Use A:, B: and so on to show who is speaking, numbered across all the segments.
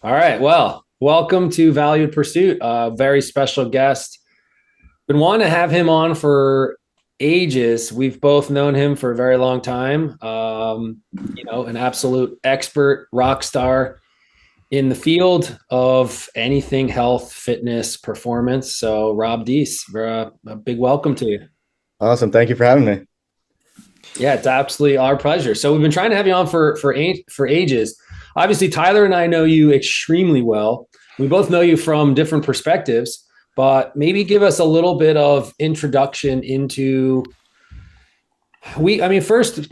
A: All right. Well, welcome to Valued Pursuit. A very special guest. Been wanting to have him on for ages. We've both known him for a very long time. An absolute expert, rock star in the field of anything health, fitness, performance. So, Rob Deese, a big welcome to you.
B: Awesome. Thank you for having me.
A: Yeah, it's absolutely our pleasure. So we've been trying to have you on for ages. Obviously, Tyler and I know you extremely well. We both know you from different perspectives, but maybe give us a little bit of introduction into first,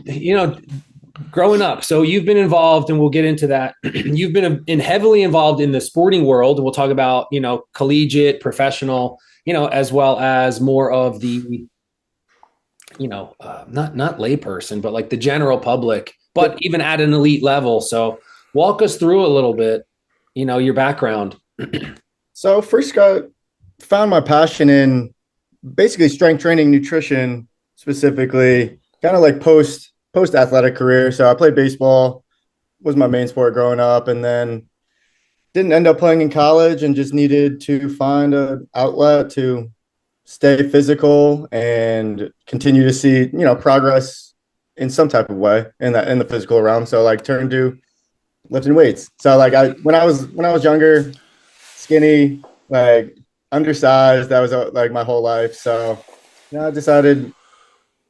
A: growing up. So you've been involved, and we'll get into that. You've been heavily involved in the sporting world. We'll talk about, collegiate, professional, as well as more of the not layperson, but like the general public, but
B: Yep.
A: even at an elite level. So walk us through a little bit, your background.
B: So first got found my passion in basically strength training, nutrition, specifically kind of like post athletic career. So I played baseball, was my main sport growing up, and then didn't end up playing in college and just needed to find an outlet to stay physical and continue to see, progress in some type of way in the physical realm. So like turned to lifting weights. So like when I was younger, skinny, like undersized. That was like my whole life. So I decided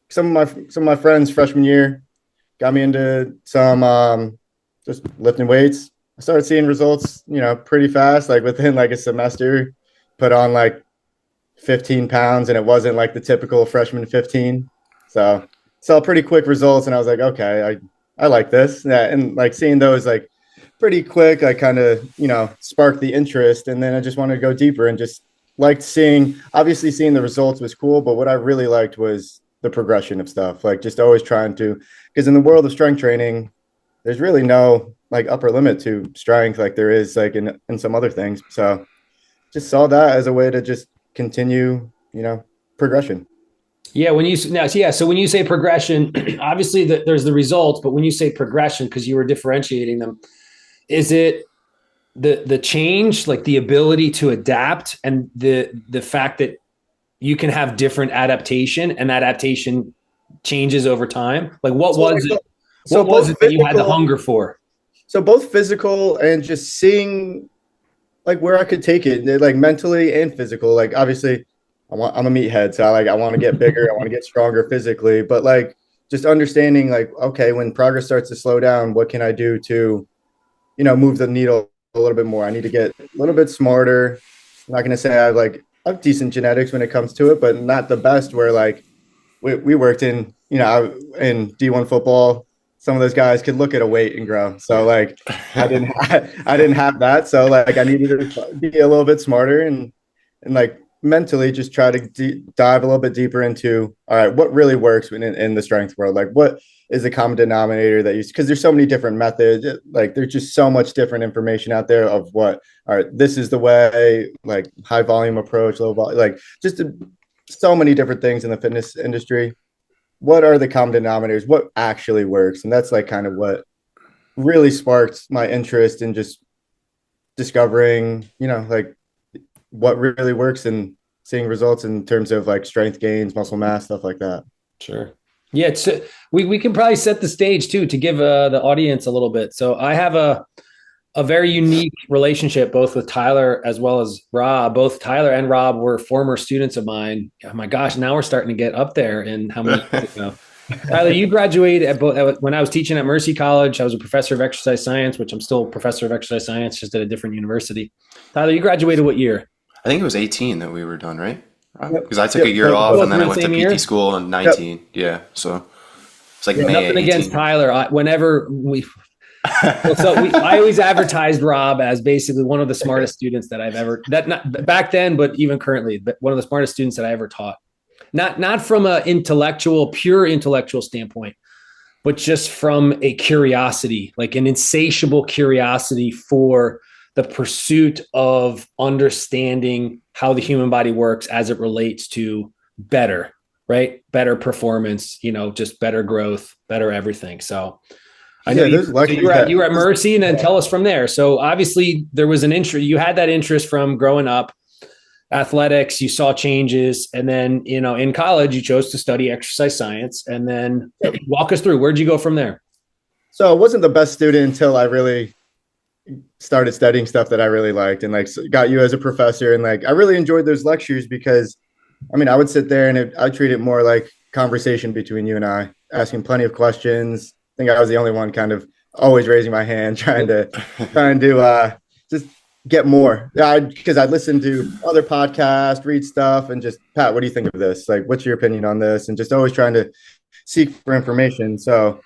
B: some of my friends freshman year got me into some just lifting weights. I started seeing results, pretty fast. Like within like a semester, put on like 15 pounds, and it wasn't like the typical freshman 15. So saw pretty quick results, and I was like, okay, I like this. Yeah, and like seeing those like pretty quick, I kind of sparked the interest, and then I just wanted to go deeper and just liked seeing. Obviously, seeing the results was cool, but what I really liked was the progression of stuff. Like just always trying to, because in the world of strength training, there's really no like upper limit to strength like there is like in some other things. So just saw that as a way to just continue, progression.
A: Yeah, so when you say progression, obviously there's the results, but when you say progression, because you were differentiating them, is it the change, like the ability to adapt, and the fact that you can have different adaptation, and adaptation changes over time? Like what
B: So
A: was
B: like
A: it?
B: so
A: What was
B: both
A: it that you had the
B: physical,
A: hunger for?
B: so both physical and just seeing like where I could take it, like mentally and physical. Like obviously, I'm a meathead, so I want to get bigger, I want to get stronger physically, but like just understanding like okay, when progress starts to slow down, what can I do to move the needle a little bit more? I need to get a little bit smarter. I'm not gonna say I have decent genetics when it comes to it, but not the best. Where like we worked in in D1 football, some of those guys could look at a weight and grow. So like I didn't have that. So like I needed to be a little bit smarter and like mentally just try to dive a little bit deeper into all right, what really works in the strength world? Like what is the common denominator that you, because there's so many different methods, like there's just so much different information out there of what all right, this is the way, like high volume approach, low volume, like just so many different things in the fitness industry. What are the common denominators? What actually works? And that's like kind of what really sparked my interest in just discovering, like what really works and seeing results in terms of like strength gains, muscle mass, stuff like that.
A: Sure. Yeah, we can probably set the stage too to give the audience a little bit. So I have a very unique relationship both with Tyler as well as Rob. Both Tyler and Rob were former students of mine. Oh my gosh, now we're starting to get up there in how many years ago. Tyler, you graduated when I was teaching at Mercy College. I was a professor of exercise science, which I'm still a professor of exercise science, just at a different university. Tyler, you graduated what year?
C: I think it was 18 that we were done, right?
B: Yep.
C: Because I took a
B: Yep.
C: year off and
A: Both
C: then
A: were
C: I
A: the
C: went to
A: same
C: PT
A: year.
C: school in
B: Yep.
C: 19. Yeah. So it's like
B: Yeah.
C: May of
A: Nothing against
C: 18.
A: Tyler. I always advertised Rob as basically one of the smartest students that I've ever, that not back then, but even currently, but one of the smartest students that I ever taught. Not from a pure intellectual standpoint, but just from a curiosity, like an insatiable curiosity for the pursuit of understanding how the human body works as it relates to better, right? Better performance, just better growth, better everything. So I know
B: There's lectures that
A: you were at Mercy, and then tell us from there. So obviously there was an interest. You had that interest from growing up, athletics. You saw changes, and then in college you chose to study exercise science. And then walk us through, where'd you go from there?
B: So I wasn't the best student until I really started studying stuff that I really liked, and like got you as a professor, and like I really enjoyed those lectures because I would sit there and I treat it more like conversation between you and I, asking plenty of questions. I think I was the only one kind of always raising my hand, trying to just get more. Because I'd listen to other podcasts, read stuff, and just, Pat, what do you think of this? Like, what's your opinion on this? And just always trying to seek for information. So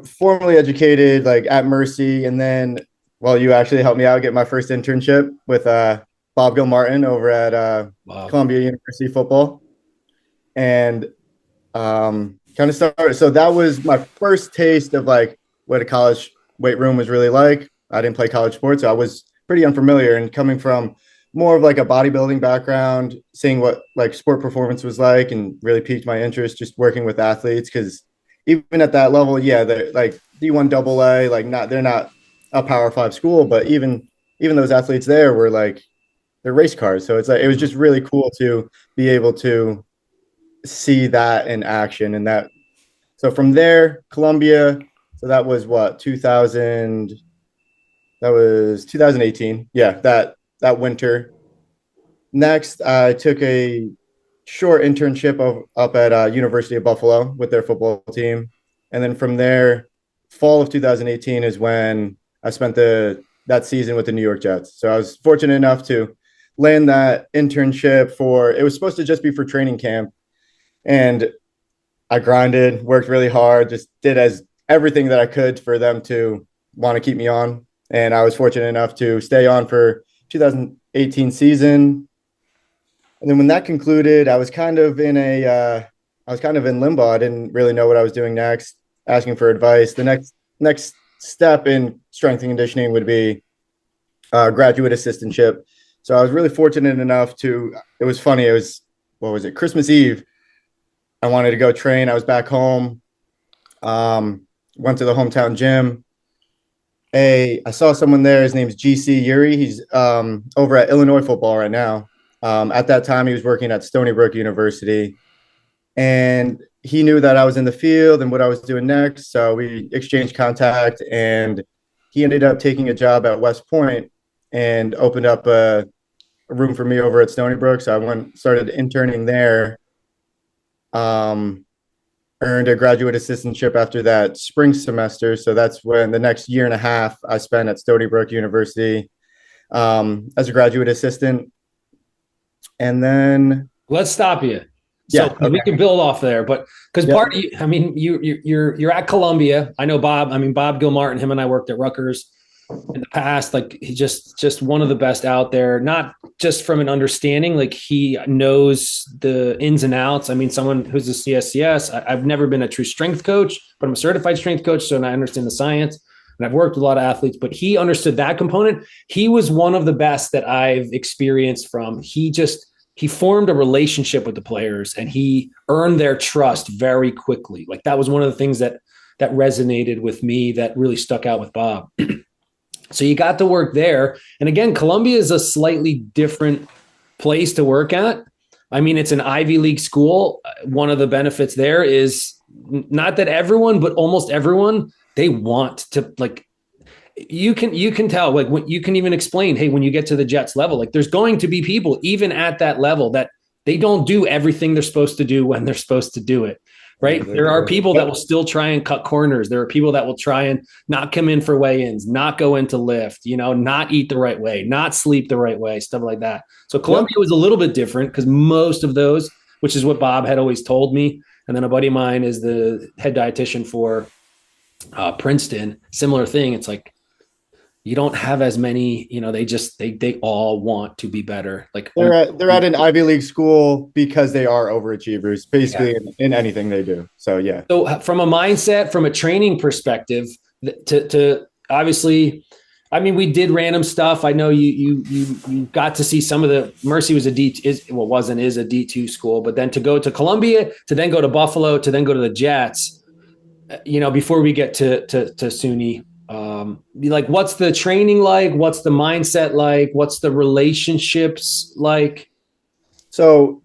B: formally educated like at Mercy, and then you actually helped me out get my first internship with Bob Gilmartin over at Columbia University football, and kind of started. So that was my first taste of like what a college weight room was really like. I didn't play college sports, so I was pretty unfamiliar, and coming from more of like a bodybuilding background, seeing what like sport performance was like, and really piqued my interest just working with athletes, because even at that level, they're like D1 AA, like they're not a Power 5 school, but even those athletes there were like, they're race cars. So it's like, it was just really cool to be able to see that in action. And that, so from there, Columbia, so that was 2000, that was 2018. Yeah, that winter. Next, I took a short internship up at University of Buffalo with their football team. And then from there, fall of 2018 is when I spent that season with the New York Jets. So I was fortunate enough to land that internship it was supposed to just be for training camp. And I grinded, worked really hard, just did everything that I could for them to want to keep me on. And I was fortunate enough to stay on for 2018 season. And then when that concluded, I was kind of in limbo. I didn't really know what I was doing next, asking for advice. The next step in strength and conditioning would be graduate assistantship. So I was really fortunate enough it was funny. It was, what was it? Christmas Eve. I wanted to go train. I was back home. Went to the hometown gym. I saw someone there. His name's GC Yuri. He's over at Illinois football right now. At that time, he was working at Stony Brook University, and he knew that I was in the field and what I was doing next. So we exchanged contact, and he ended up taking a job at West Point and opened up a room for me over at Stony Brook. So I started interning there. Earned a graduate assistantship after that spring semester. So that's when the next year and a half I spent at Stony Brook University as a graduate assistant. And then
A: let's stop you. So we can build off there, but because part of you're at Columbia. I know Bob. Bob Gilmartin. Him and I worked at Rutgers in the past. Like, he's just one of the best out there. Not just from an understanding, like he knows the ins and outs. Someone who's a CSCS. I've never been a true strength coach, but I'm a certified strength coach, so I understand the science. And I've worked with a lot of athletes, but he understood that component. He was one of the best that I've experienced from. He formed a relationship with the players, and he earned their trust very quickly. Like, that was one of the things that resonated with me, that really stuck out with Bob. So you got to work there. And again, Columbia is a slightly different place to work at. It's an Ivy League school. One of the benefits there is not that everyone, but almost everyone, they want to, like, you can tell, like, when you can even explain, hey, when you get to the Jets level, like, there's going to be people even at that level that they don't do everything they're supposed to do when they're supposed to do it. Right. There are people that will still try and cut corners. There are people that will try and not come in for weigh-ins, not go into lift, not eat the right way, not sleep the right way, stuff like that. So Columbia was a little bit different, because most of those, which is what Bob had always told me. And then a buddy of mine is the head dietitian for Princeton. Similar thing. It's like, you don't have as many, they all want to be better. Like,
B: they're at an Ivy League school because they are overachievers, basically, in anything they do. So, yeah.
A: So from a mindset, from a training perspective, to obviously, we did random stuff. I know you got to see some of the. Mercy was is a D2 school, but then to go to Columbia, to then go to Buffalo, to then go to the Jets. before we get to SUNY, like what's the training like? What's the mindset like? What's the relationships like?
B: So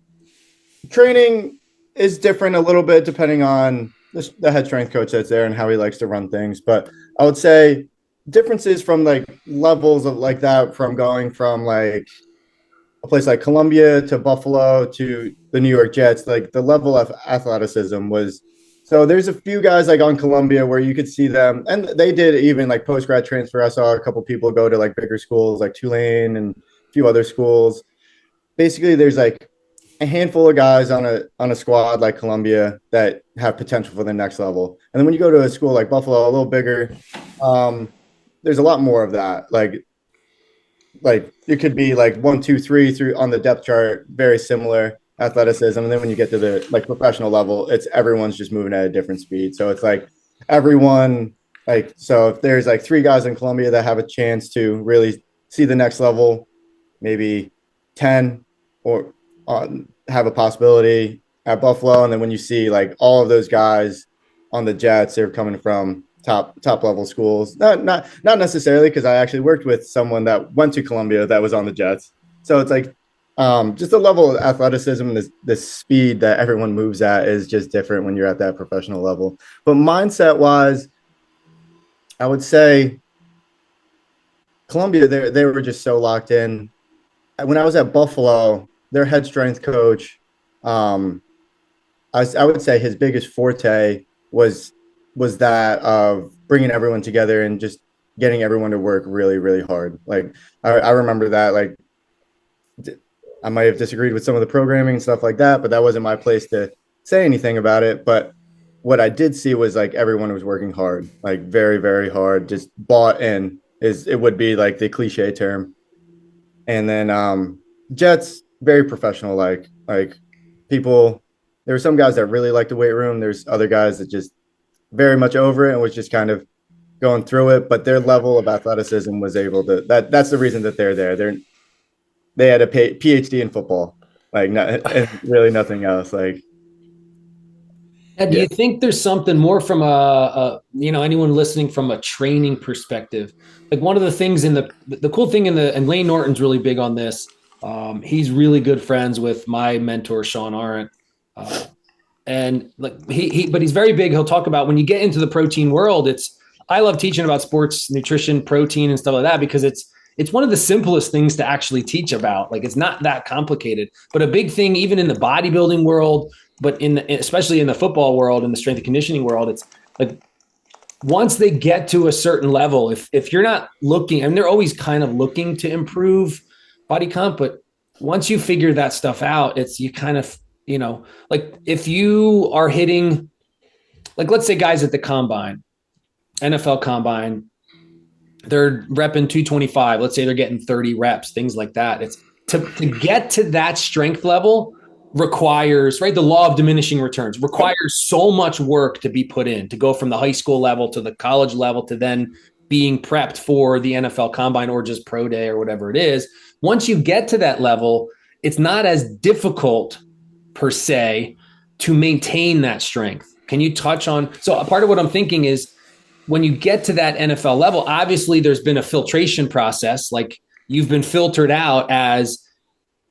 B: training is different a little bit depending on the head strength coach that's there and how he likes to run things. But I would say differences from like levels of like that from going from like a place like Columbia to Buffalo to the New York Jets, like the level of athleticism was. So there's a few guys like on Columbia where you could see them, and they did even like post grad transfer. I saw a couple people go to like bigger schools like Tulane and a few other schools. Basically, there's like a handful of guys on a squad like Columbia that have potential for the next level. And then when you go to a school like Buffalo, a little bigger, there's a lot more of that. Like it could be like 1, 2, 3 through on the depth chart, very similar athleticism. And then when you get to the like professional level, it's everyone's just moving at a different speed. So it's like everyone like so if there's like 3 guys in Columbia that have a chance to really see the next level, maybe 10 or have a possibility at Buffalo. And then when you see like all of those guys on the Jets, they're coming from top level schools. Not necessarily because I actually worked with someone that went to Columbia that was on the Jets. So it's like just the level of athleticism, the speed that everyone moves at is just different when you're at that professional level. But mindset wise, I would say Columbia, they were just so locked in. When I was at Buffalo, their head strength coach, I would say his biggest forte was that of bringing everyone together and just getting everyone to work really, really hard. Like I remember that. Like I might have disagreed with some of the programming and stuff like that, but that wasn't my place to say anything about it. But what I did see was like everyone was working hard, like very, very hard, just bought in is it would be like the cliche term. And then Jets, very professional, like people. There were some guys that really liked the weight room. There's other guys that just very much over it and was just kind of going through it. But their level of athleticism was able to that's the reason that they're there. They had a PhD in football, like not, and really nothing else. Like
A: And do
B: yeah,
A: you think there's something more from anyone listening from a training perspective? Like one of the things in the cool thing and Lane Norton's really big on this. He's really good friends with my mentor Sean Arendt, and like but he's very big. He'll talk about when you get into the protein world. I love teaching about sports nutrition, protein, and stuff like that because it's one of the simplest things to actually teach about. Like it's not that complicated, but a big thing even in the bodybuilding world, but especially in the football world and the strength and conditioning world, it's like once they get to a certain level, if you're not looking, and they're always kind of looking to improve body comp, but once you figure that stuff out, it's you kind of, like if you are hitting, like let's say guys at the combine, NFL combine, they're repping 225. Let's say they're getting 30 reps, things like that. It's to get to that strength level requires, right? The law of diminishing returns requires so much work to be put in to go from the high school level to the college level to then being prepped for the NFL combine or just pro day or whatever it is. Once you get to that level, it's not as difficult per se to maintain that strength. Can you touch on? So a part of what I'm thinking is when you get to that NFL level, obviously there's been a filtration process. Like you've been filtered out as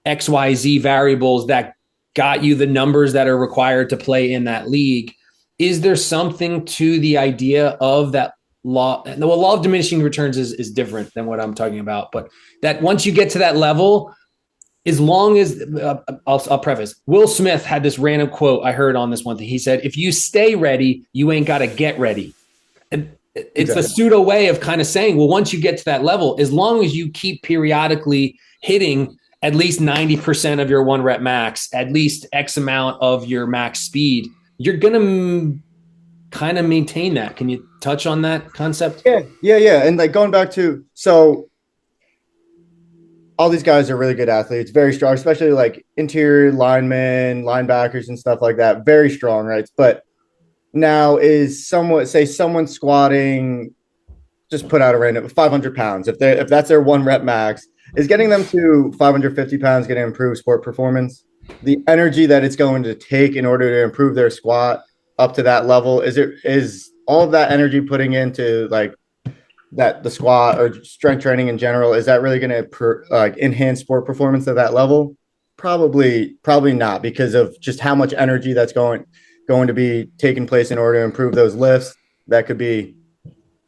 A: XYZ variables that got you the numbers that are required to play in that league. Is there something to the idea of that law? The law of diminishing returns is different than what I'm talking about, but that once you get to that level, as long as I'll preface, Will Smith had this random quote I heard on this one thing. He said, if you stay ready, you ain't got to get ready. And it's exactly. A pseudo way of kind of saying, well, once you get to that level, as long as you keep periodically hitting at least 90% of your 1 rep max, at least X amount of your max speed, you're going to kind of maintain that. Can you touch on that concept?
B: Yeah. And like going back to, so all these guys are really good athletes, very strong, especially like interior linemen, linebackers and stuff like that. Very strong, right? But now is someone squatting, just put out a random 500 pounds. If that's their 1 rep max, is getting them to 550 pounds going to improve sport performance? The energy that it's going to take in order to improve their squat up to that level? Is all of that energy putting into like that the squat or strength training in general, is that really going to enhance sport performance at that level? Probably not, because of just how much energy that's going to be taking place in order to improve those lifts. That could be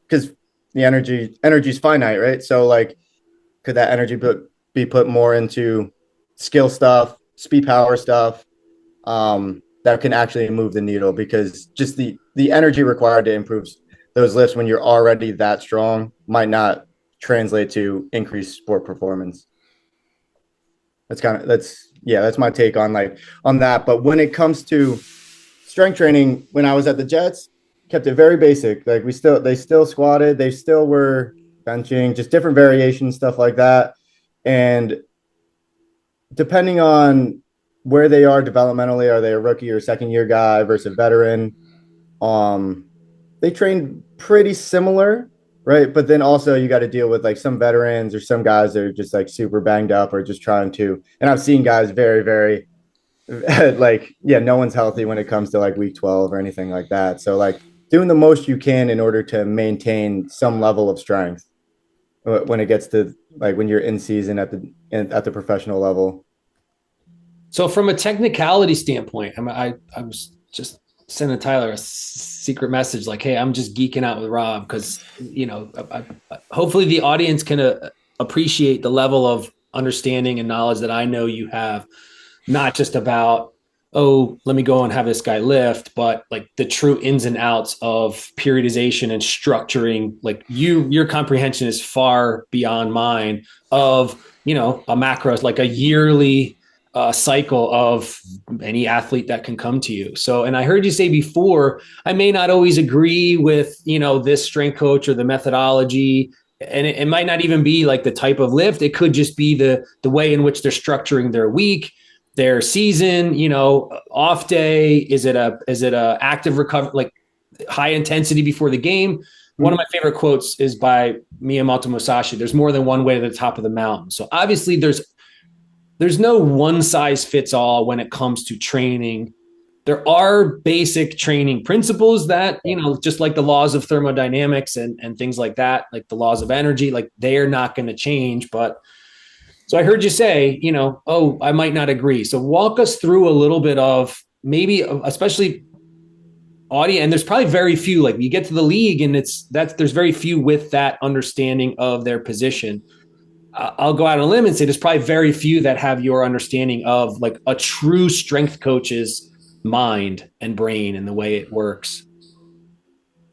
B: because the energy is finite, right? So like, could that energy be put more into skill stuff, speed power stuff, that can actually move the needle? Because just the energy required to improve those lifts when you're already that strong might not translate to increased sport performance. That's my take on on that. But when it comes to strength training, when I was at the Jets, kept it very basic. Like they still squatted, they still were benching, just different variations, stuff like that. And depending on where they are developmentally, are they a rookie or second year guy versus a veteran? Um, they train pretty similar, right? But then also you got to deal with like some veterans or some guys that are just like super banged up or just trying to. And I've seen guys very, very like, yeah, no one's healthy when it comes to like week 12 or anything like that. So like doing the most you can in order to maintain some level of strength when it gets to like when you're in season at the professional level.
A: So from a technicality standpoint, I was just sending Tyler a secret message like, "Hey, I'm just geeking out with Rob because hopefully the audience can appreciate the level of understanding and knowledge that I know you have, not just about, oh, let me go and have this guy lift, but like the true ins and outs of periodization and structuring. Like your comprehension is far beyond mine of, a macros, like a yearly cycle of any athlete that can come to you. So, and I heard you say before, I may not always agree with, this strength coach or the methodology, and it might not even be like the type of lift. It could just be the way in which they're structuring their week, their season, off day. Is it a active recovery, like high intensity before the game? One of my favorite quotes is by Miyamoto Musashi. There's more than one way to the top of the mountain. So obviously there's no one size fits all when it comes to training. There are basic training principles that, just like the laws of thermodynamics and things like that, like the laws of energy, like they're not going to change. But so I heard you say, oh, I might not agree. So walk us through a little bit of maybe, especially audience. And there's probably very few, like you get to the league and there's very few with that understanding of their position. I'll go out on a limb and say there's probably very few that have your understanding of like a true strength coach's mind and brain and the way it works.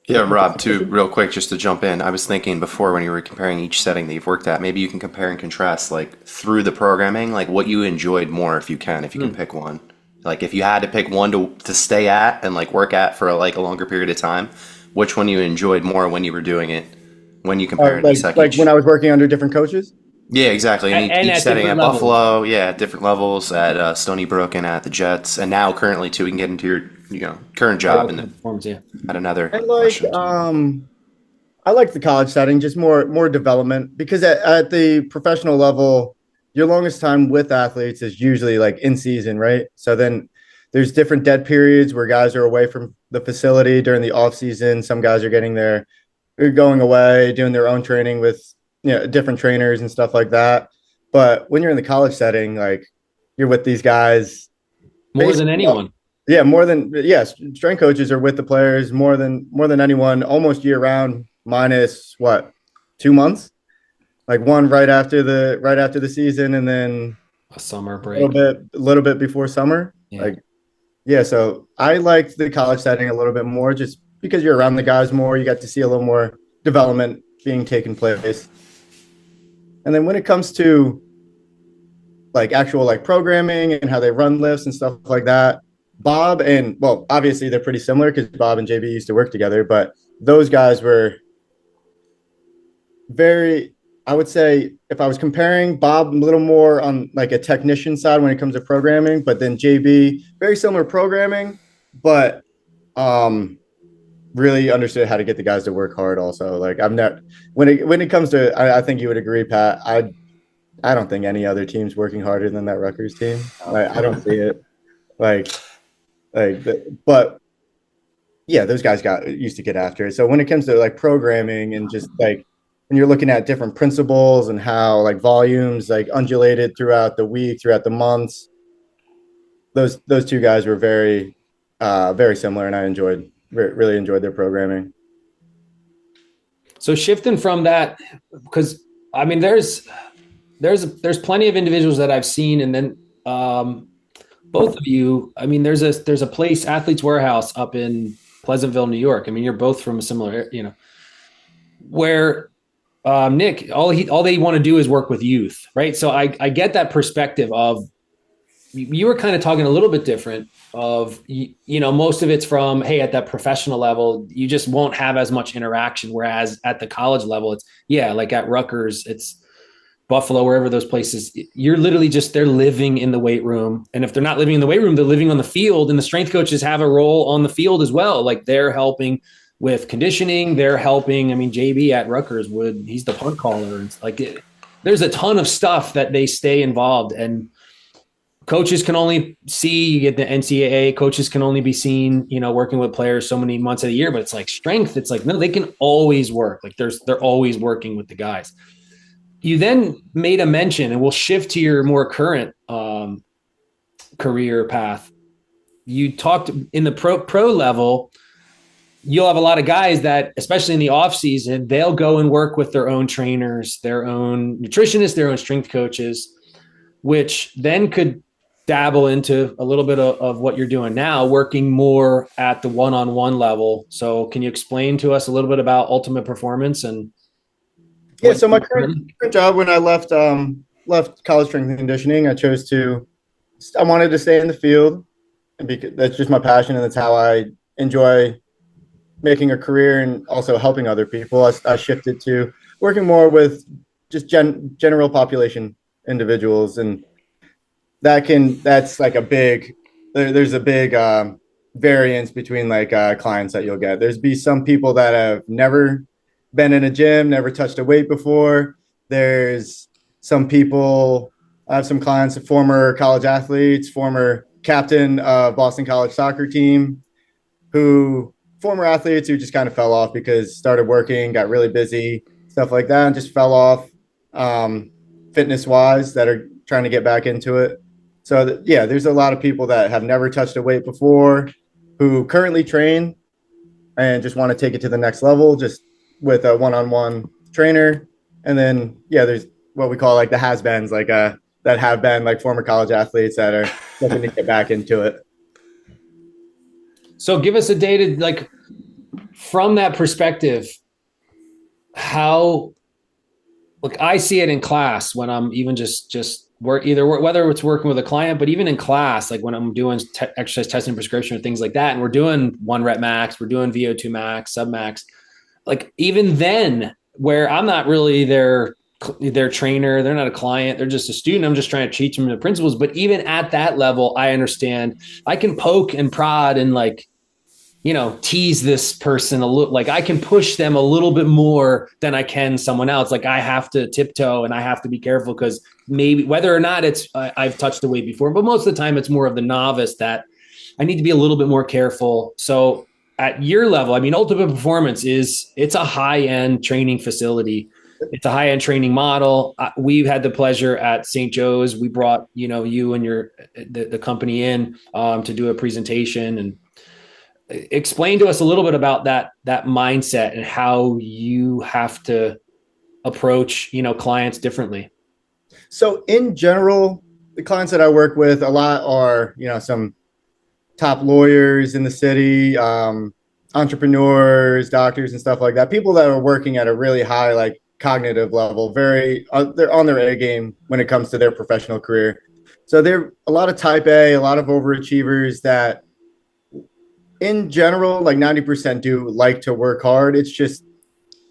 C: Yeah, Rob, too, real quick, just to jump in. I was thinking before when you were comparing each setting that you've worked at, maybe you can compare and contrast like through the programming, like what you enjoyed more if you can pick one. Like if you had to pick one to stay at and like work at for like a longer period of time, which one you enjoyed more when you were doing it, when you compare it
B: like when I was working under different coaches.
C: Yeah, exactly. And
A: And
C: each
A: at
C: setting
A: different
C: at
A: levels.
C: Buffalo, yeah, at different levels, at Stony Brook and at the Jets, and now currently too, we can get into your current job and
A: Yeah.
C: at another
B: And
C: question too.
B: I like the college setting, just more development, because at the professional level, your longest time with athletes is usually like in season, right? So then there's different dead periods where guys are away from the facility during the off season. Some guys are they're going away, doing their own training with different trainers and stuff like that. But when you're in the college setting, like you're with these guys
A: More than anyone.
B: yeah, more than yes, strength coaches are with the players more than anyone, almost year round, minus what, 2 months? Like one right after the season, and then
A: A summer
B: a little
A: break.
B: bit before summer.
A: Yeah.
B: Like yeah, so I liked the college setting a little bit more, just because you're around the guys more, you got to see a little more development being taken place. And then when it comes to like actual like programming and how they run lifts and stuff like that, Bob and well, obviously they're pretty similar because Bob and JB used to work together, but those guys were very, I would say if I was comparing, Bob a little more on like a technician side when it comes to programming, but then JB very similar programming, but really understood how to get the guys to work hard also. Like I'm not when it comes to I think you would agree, Pat. I don't think any other team's working harder than that Rutgers team. I don't see it. Like, but yeah, those guys got used to get after it. So when it comes to like programming and just like when you're looking at different principles and how like volumes like undulated throughout the week, throughout the months, those two guys were very similar, and I really enjoyed their programming.
A: So shifting from that, because I mean, there's plenty of individuals that I've seen, and then both of you. I mean, there's a place, Athletes Warehouse, up in Pleasantville, New York. I mean, you're both from a similar, where Nick, all they want to do is work with youth, right? So I get that perspective of you were kind of talking a little bit different of most of it's from, hey, at that professional level you just won't have as much interaction, whereas at the college level it's, yeah, like at Rutgers, it's Buffalo, wherever those places, you're literally just, they're living in the weight room, and if they're not living in the weight room, they're living on the field, and the strength coaches have a role on the field as well. Like they're helping with conditioning, they're helping. I mean, JB at Rutgers he's the punt caller. It's like there's a ton of stuff that they stay involved, and coaches can only see, you get the NCAA, coaches can only be seen, working with players so many months of the year, but it's like strength. It's like, no, they can always work. Like they're always working with the guys. You then made a mention, and we'll shift to your more current career path. You talked in the pro level, you'll have a lot of guys that, especially in the off season, they'll go and work with their own trainers, their own nutritionists, their own strength coaches, which then could dabble into a little bit of what you're doing now, working more at the one-on-one level. So can you explain to us a little bit about Ultimate Performance and
B: Yeah, so my current job, when I left college strength and conditioning, I wanted to stay in the field, and because that's just my passion, and that's how I enjoy making a career and also helping other people. I shifted to working more with just general population individuals, and that's like there's a big variance between like clients that you'll get. Be some people that have never been in a gym, never touched a weight before. There's some people, I have some clients, former college athletes, former captain of Boston College soccer team, former athletes who just kind of fell off because started working, got really busy, stuff like that, and just fell off fitness wise, that are trying to get back into it. So yeah, there's a lot of people that have never touched a weight before who currently train and just want to take it to the next level, just with a one-on-one trainer. And then, yeah, there's what we call like the has-beens, like that have been like former college athletes that are looking to get back into it.
A: So give us a data, like from that perspective, how, look, I see it in class when I'm even just work, whether it's working with a client, but even in class, like when I'm doing exercise testing prescription or things like that, and we're doing 1 rep max, we're doing VO2 max, sub max, like even then, where I'm not really their trainer, they're not a client, they're just a student, I'm just trying to teach them the principles. But even at that level, I understand I can poke and prod and like, tease this person a little, like I can push them a little bit more than I can someone else. Like I have to tiptoe and I have to be careful, because maybe whether or not it's I've touched the weight before, but most of the time it's more of the novice that I need to be a little bit more careful. So at your level, I mean, Ultimate Performance it's a high-end training facility. It's a high-end training model. We've had the pleasure at St. Joe's. We brought, you and the company in to do a presentation, and explain to us a little bit about that mindset and how you have to approach, clients differently.
B: So in general, the clients that I work with a lot are, some top lawyers in the city, entrepreneurs, doctors, and stuff like that. People that are working at a really high, like cognitive level, they're on their A game when it comes to their professional career. So they're a lot of type A, a lot of overachievers that in general, like 90% do like to work hard. It's just,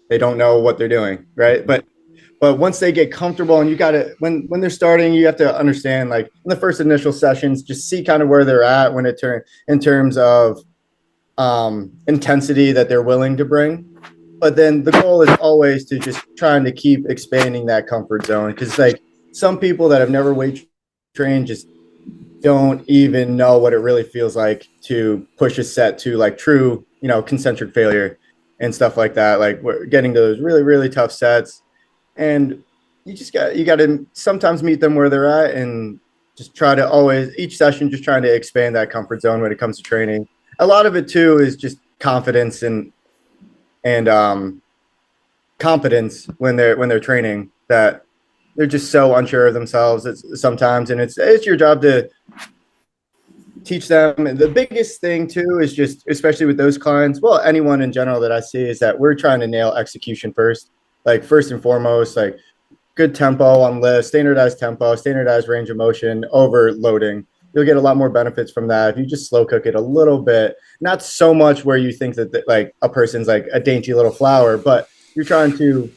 B: they don't know what they're doing. Right. But once they get comfortable, and you got to, when they're starting, you have to understand, like in the first initial sessions, just see kind of where they're at in terms of intensity that they're willing to bring. But then the goal is always to just trying to keep expanding that comfort zone. Cause like some people that have never weight trained just don't even know what it really feels like to push a set to like true concentric failure and stuff like that. Like we're getting those really, really tough sets. And you got to sometimes meet them where they're at and just try to always each session just trying to expand that comfort zone when it comes to training. A lot of it too is just confidence and competence when they're training, that they're just so unsure of themselves sometimes, and it's your job to teach them. And the biggest thing too is just, especially with those clients, well, anyone in general that I see, is that we're trying to nail execution first. Like first and foremost, like good tempo on lift, standardized tempo, standardized range of motion, overloading. You'll get a lot more benefits from that if you just slow cook it a little bit. Not so much where you think that like a person's like a dainty little flower, but you're trying to,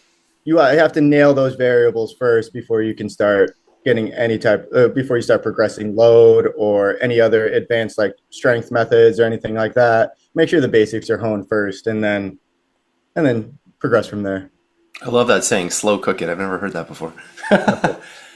B: you have to nail those variables first before you can start getting any type, before you start progressing load or any other advanced like strength methods or anything like that. Make sure the basics are honed first, and then progress from there.
C: I love that saying, slow cook it. I've never heard that before.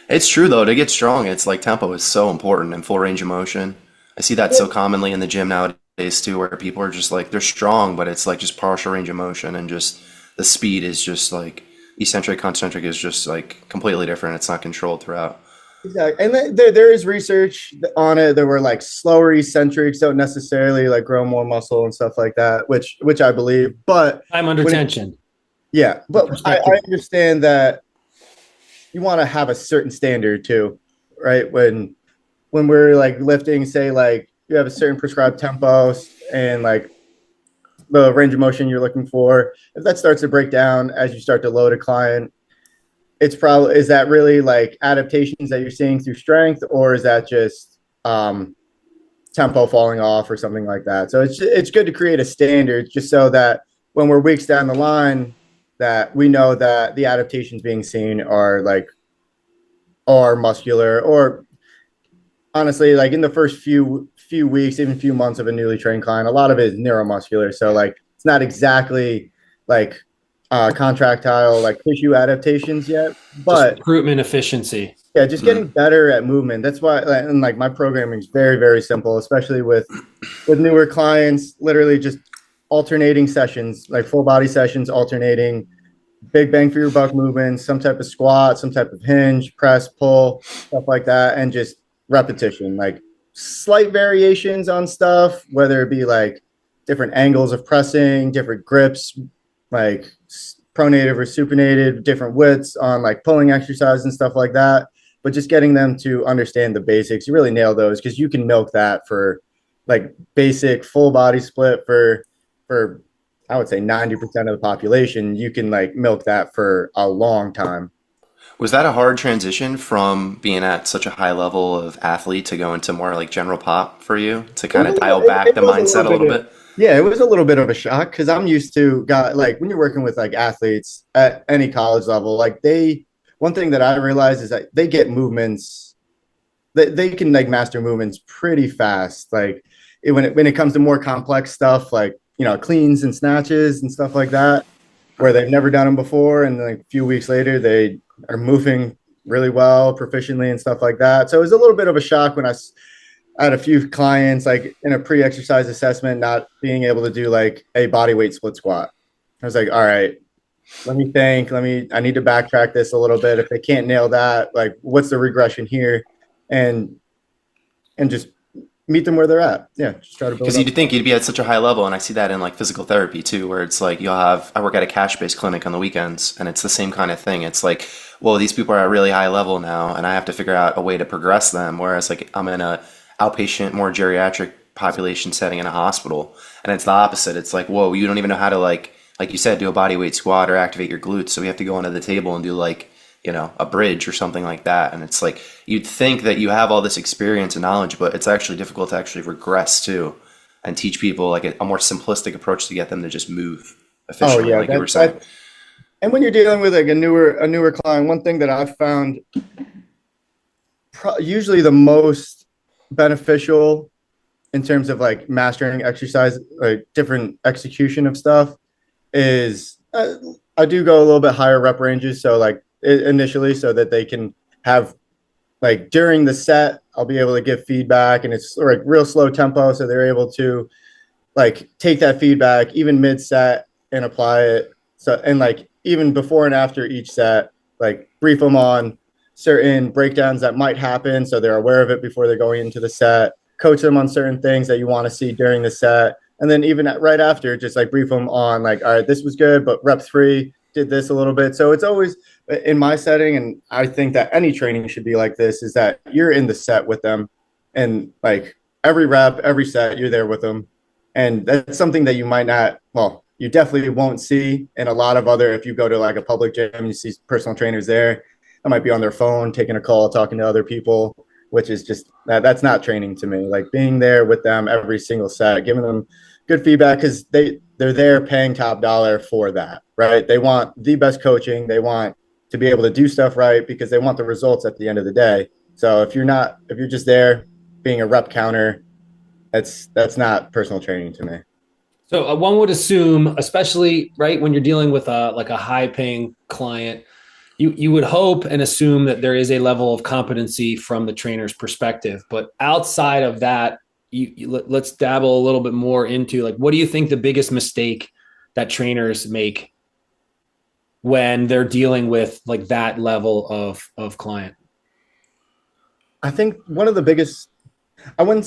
C: It's true though, to get strong, it's like tempo is so important and full range of motion. I see that so commonly in the gym nowadays too, where people are just like, they're strong, but it's like just partial range of motion, and just the speed is just like eccentric, concentric is just like completely different. It's not controlled throughout.
B: Exactly. And there is research on it. There were like slower eccentrics don't necessarily like grow more muscle and stuff like that, which I believe. But
A: Time under
B: when it,
A: tension.
B: yeah, but
A: Perspective.
B: I understand that you want to have a certain standard too, right? When we're like lifting, say like you have a certain prescribed tempo and like the range of motion you're looking for. If that starts to break down as you start to load a client, it's probably, is that really like adaptations that you're seeing through strength, or is that just tempo falling off or something like that? So it's good to create a standard just so that when we're weeks down the line, that we know that the adaptations being seen are muscular, or honestly, like in the first few weeks, even few months of a newly trained client, a lot of it is neuromuscular. So like it's not exactly like contractile like tissue adaptations yet,
A: Just
B: but
A: recruitment efficiency.
B: yeah, just
C: Mm.
B: getting better at movement. That's why, and like my programming is very, very simple, especially with newer clients. Literally just alternating sessions, like full body sessions, alternating big bang for your buck movements, some type of squat, some type of hinge, press, pull, stuff like that, and just repetition, like slight variations on stuff, whether it be like different angles of pressing, different grips, like pronated or supinated, different widths on like pulling exercise and stuff like that. But just getting them to understand the basics, you really nail those, because you can milk that for like basic full body split for I would say 90% of the population. You can like milk that for a long time.
C: Was that a hard transition from being at such a high level of athlete to go into more like general pop for you to
B: It
C: kind
B: was
C: of
B: a little,
C: dial back
B: it
C: the
B: was a
C: mindset
B: little
C: a
B: bit
C: little
B: of,
C: bit?
B: yeah, it was a little bit of a shock because I'm used to got like when you're working with like athletes at any college level, like one thing that I realize is that they get movements, they can like master movements pretty fast. Like when it comes to more complex stuff, like cleans and snatches and stuff like that, where they've never done them before, and then like a few weeks later they are moving really well, proficiently, and stuff like that. So it was a little bit of a shock when I had a few clients like in a pre-exercise assessment not being able to do like a body weight split squat. I was like, all right, let me think. I need to backtrack this a little bit. If they can't nail that, like what's the regression here? And just meet them where they're at. Yeah, just try to build
C: Because
B: up.
C: you'd think you'd be at such a high level, and I see that in like physical therapy too, where it's like I work at a cash-based clinic on the weekends, and it's the same kind of thing. It's like, well, these people are at a really high level now, and I have to figure out a way to progress them. Whereas like I'm in a outpatient, more geriatric population setting in a hospital, and it's the opposite. It's like, whoa, you don't even know how to like you said, do a body weight squat or activate your glutes. So we have to go onto the table and do like, a bridge or something like that. And it's like, you'd think that you have all this experience and knowledge, but it's actually difficult to actually regress to and teach people like a more simplistic approach to get them to just move
B: Oh
C: efficiently,
B: yeah,
C: like you were saying.
B: and when you're dealing with like a newer client, one thing that I've found usually the most beneficial in terms of like mastering exercise, like different execution of stuff, is I do go a little bit higher rep ranges. So like initially, so that they can have like during the set, I'll be able to give feedback, and it's like real slow tempo, so they're able to like take that feedback even mid set and apply it. So, and like even before and after each set, like brief them on certain breakdowns that might happen. So they're aware of it before they're going into the set, coach them on certain things that you want to see during the set. And then even right after, just like brief them on like, all right, this was good, but rep 3 did this a little bit. So it's always in my setting. And I think that any training should be like this, is that you're in the set with them, and like every rep, every set, you're there with them. And that's something that you might not, well, you definitely won't see in a lot of other, if you go to like a public gym, you see personal trainers there that might be on their phone, taking a call, talking to other people, which is just, that's not training to me. Like being there with them every single set, giving them good feedback, because they're there paying top dollar for that, right? They want the best coaching. They want to be able to do stuff right because they want the results at the end of the day. So if you're just there being a rep counter, that's not personal training to me.
A: So one would assume, especially right when you're dealing with a high paying client, you would hope and assume that there is a level of competency from the trainer's perspective. But outside of that, let's dabble a little bit more into like, what do you think the biggest mistake that trainers make when they're dealing with like that level of client?
B: I think one of the biggest, I wouldn't,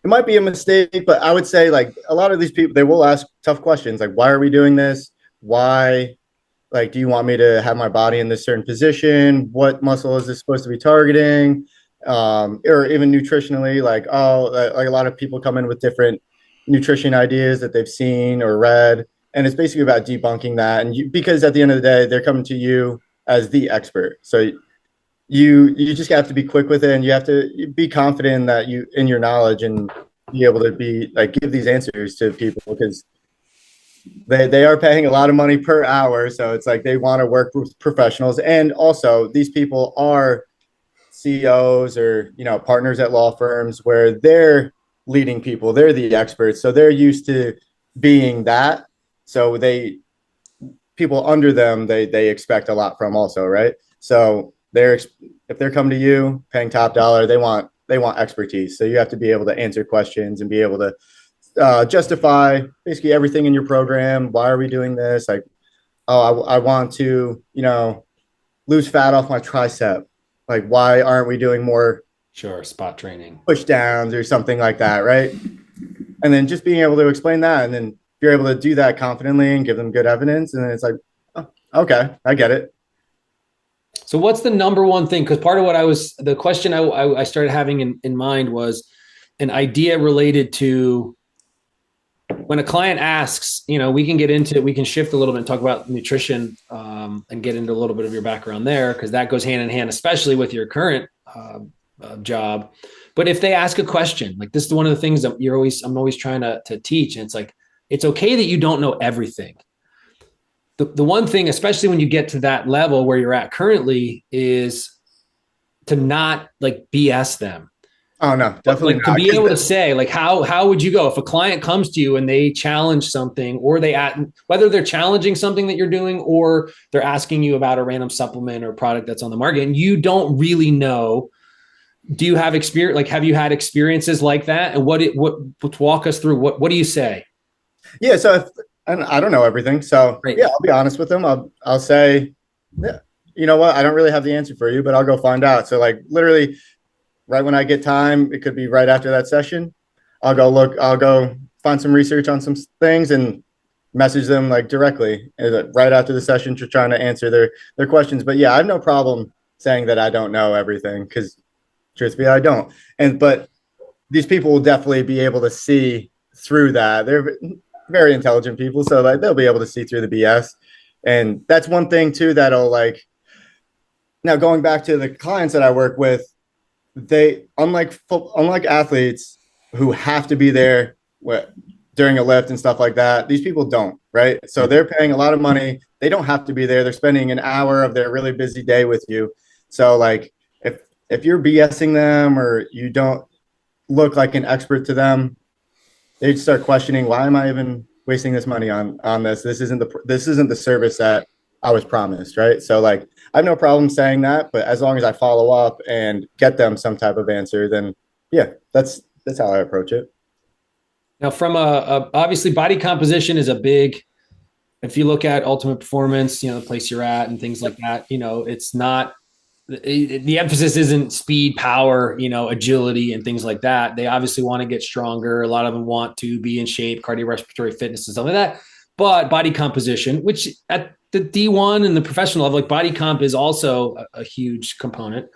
B: it might be a mistake, but I would say like a lot of these people, they will ask tough questions like, why are we doing this? Why, like, do you want me to have my body in this certain position? What muscle is this supposed to be targeting? Or even nutritionally, like, oh, like a lot of people come in with different nutrition ideas that they've seen or read. And it's basically about debunking that. And because at the end of the day, they're coming to you as the expert. So you just have to be quick with it, and you have to be confident that you in your knowledge, and be able to be like give these answers to people, because they are paying a lot of money per hour. So it's like they want to work with professionals. And also these people are CEOs or, partners at law firms where they're leading people. They're the experts. So they're used to being that. So people under them, they expect a lot from also. Right. So if they're coming to you paying top dollar, they want expertise. So you have to be able to answer questions and be able to justify basically everything in your program. Why are we doing this? Like, oh, I want to, lose fat off my tricep. Like, why aren't we doing more
A: spot training,
B: push downs or something like that, right? And then just being able to explain that, and then if you're able to do that confidently and give them good evidence, and then it's like, oh, okay, I get it.
A: So what's the number one thing? Because part of the question I started having in mind was an idea related to when a client asks, we can shift a little bit and talk about nutrition and get into a little bit of your background there, because that goes hand in hand, especially with your current job. But if they ask a question, like this is one of the things that I'm always trying to teach. And it's like, it's okay that you don't know everything. The one thing, especially when you get to that level where you're at currently, is to not like BS them.
B: Oh no, definitely
A: like
B: not.
A: To be able to say like, how would you go if a client comes to you and they challenge something, or whether they're challenging something that you're doing, or they're asking you about a random supplement or product that's on the market and you don't really know. Do you have experience? Like, have you had experiences like that? And what walk us through, what do you say?
B: Yeah. So and I don't know everything. So
A: Great.
B: Yeah, I'll be honest with them. I'll say, yeah, you know what? I don't really have the answer for you, but I'll go find out. So like literally right when I get time, it could be right after that session. I'll go find some research on some things and message them like directly right after the session, to trying to answer their questions. But yeah, I have no problem saying that I don't know everything, because truthfully, I don't. But these people will definitely be able to see through that. They're very intelligent people, so like they'll be able to see through the BS. And that's one thing too that'll like. Now going back to the clients that I work with, they unlike athletes who have to be there during a lift and stuff like that. These people don't, right? So they're paying a lot of money. They don't have to be there. They're spending an hour of their really busy day with you. So like if you're BSing them or you don't look like an expert to them, they start questioning, why am I even wasting this money on this? This isn't the service that I was promised, right? So like I have no problem saying that, but as long as I follow up and get them some type of answer, then yeah, that's how I approach it.
A: Now, from obviously body composition is a big. If you look at Ultimate Performance, the place you're at and things like that, it's not the emphasis isn't speed, power, agility and things like that. They obviously want to get stronger. A lot of them want to be in shape, cardiorespiratory fitness and stuff like that. But body composition, which at the D1 and the professional level, like body comp is also a huge component.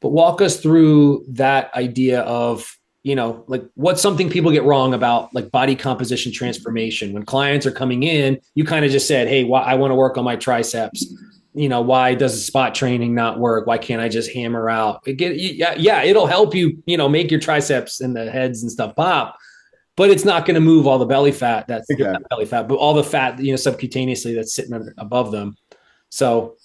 A: But walk us through that idea of, like what's something people get wrong about like body composition transformation when clients are coming in. You kind of just said, hey, I want to work on my triceps. Why does the spot training not work? Why can't I just hammer out? Yeah, it'll help you, make your triceps and the heads and stuff pop, but it's not going to move all the belly fat. That's
B: Exactly.
A: not belly fat, but all the fat, subcutaneously that's sitting above them. So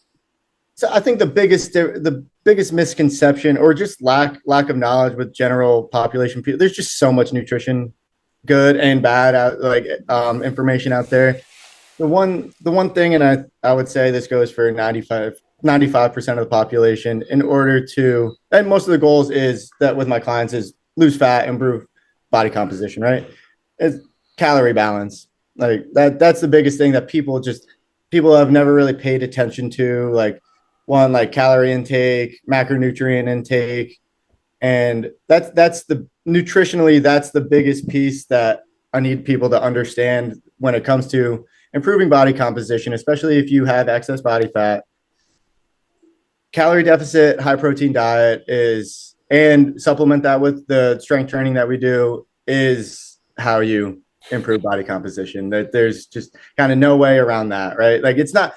B: I think the biggest misconception or just lack of knowledge with general population people, there's just so much nutrition, good and bad, information out there. The one thing, and I would say this goes for 95% of the population, in order to, and most of the goals is that with my clients is lose fat, improve body composition, right? It's calorie balance. Like that's the biggest thing that people have never really paid attention to. Like calorie intake, macronutrient intake, and that's the nutritionally, that's the biggest piece that I need people to understand when it comes to improving body composition, especially if you have excess body fat. Calorie deficit, high protein diet is, and supplement that with the strength training that we do, is how you improve body composition. That there's just kind of no way around that, right? Like it's not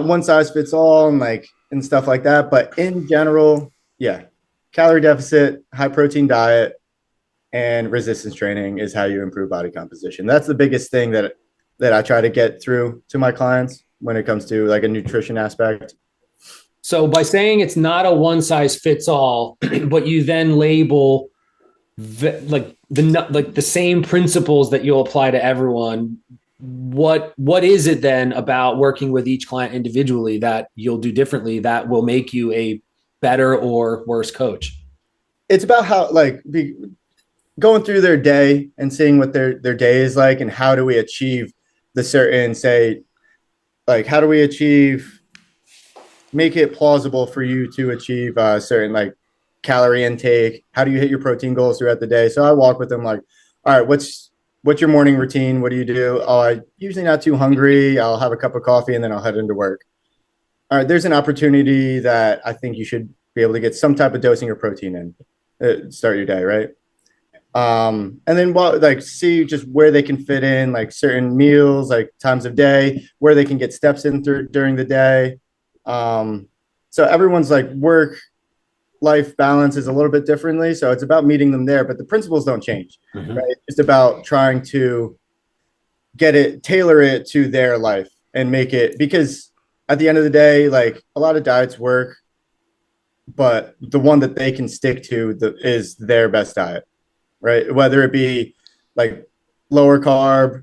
B: one size fits all and stuff like that. But in general, yeah, calorie deficit, high protein diet, and resistance training is how you improve body composition. That's the biggest thing that I try to get through to my clients when it comes to like a nutrition aspect.
A: So by saying it's not a one size fits all, but you then label the same principles that you'll apply to everyone, what is it then about working with each client individually that you'll do differently that will make you a better or worse coach?
B: It's about how going through their day and seeing what their day is like, and how do we achieve the certain, say, like how do we achieve, make it plausible for you to achieve a certain like calorie intake. How do you hit your protein goals throughout the day? So I walk with them like, all right, what's your morning routine? What do you do? Oh, I usually not too hungry. I'll have a cup of coffee and then I'll head into work. All right, there's an opportunity that I think you should be able to get some type of dosing of protein in, start your day, right? And then see just where they can fit in like certain meals, like times of day, where they can get steps in during the day. So everyone's like work life balance is a little bit differently. So it's about meeting them there, but the principles don't change, right? It's just about trying to tailor it to their life and make it, because at the end of the day, like a lot of diets work, but the one that they can stick to is their best diet, right? Whether it be like lower carb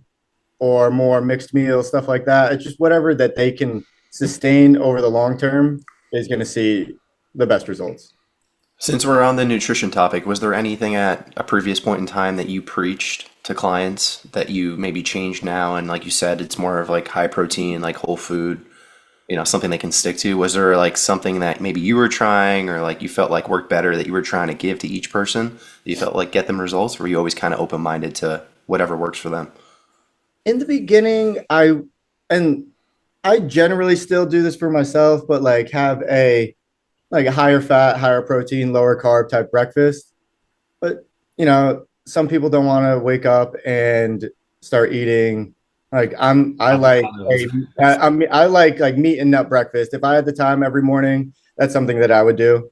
B: or more mixed meals, stuff like that. It's just whatever that they can sustain over the long term is going to see the best results.
C: Since we're on the nutrition topic, was there anything at a previous point in time that you preached to clients that you maybe changed now? And like you said, it's more of like high protein, like whole food, something they can stick to. Was there like something that maybe you were trying or like you felt like worked better that you were trying to give to each person that you felt like get them results? Or were you always kind of open-minded to whatever works for them?
B: In the beginning, I generally still do this for myself, but like have a higher fat, higher protein, lower carb type breakfast. But some people don't want to wake up and start eating. Like I like meat and nut breakfast. If I had the time every morning, that's something that I would do.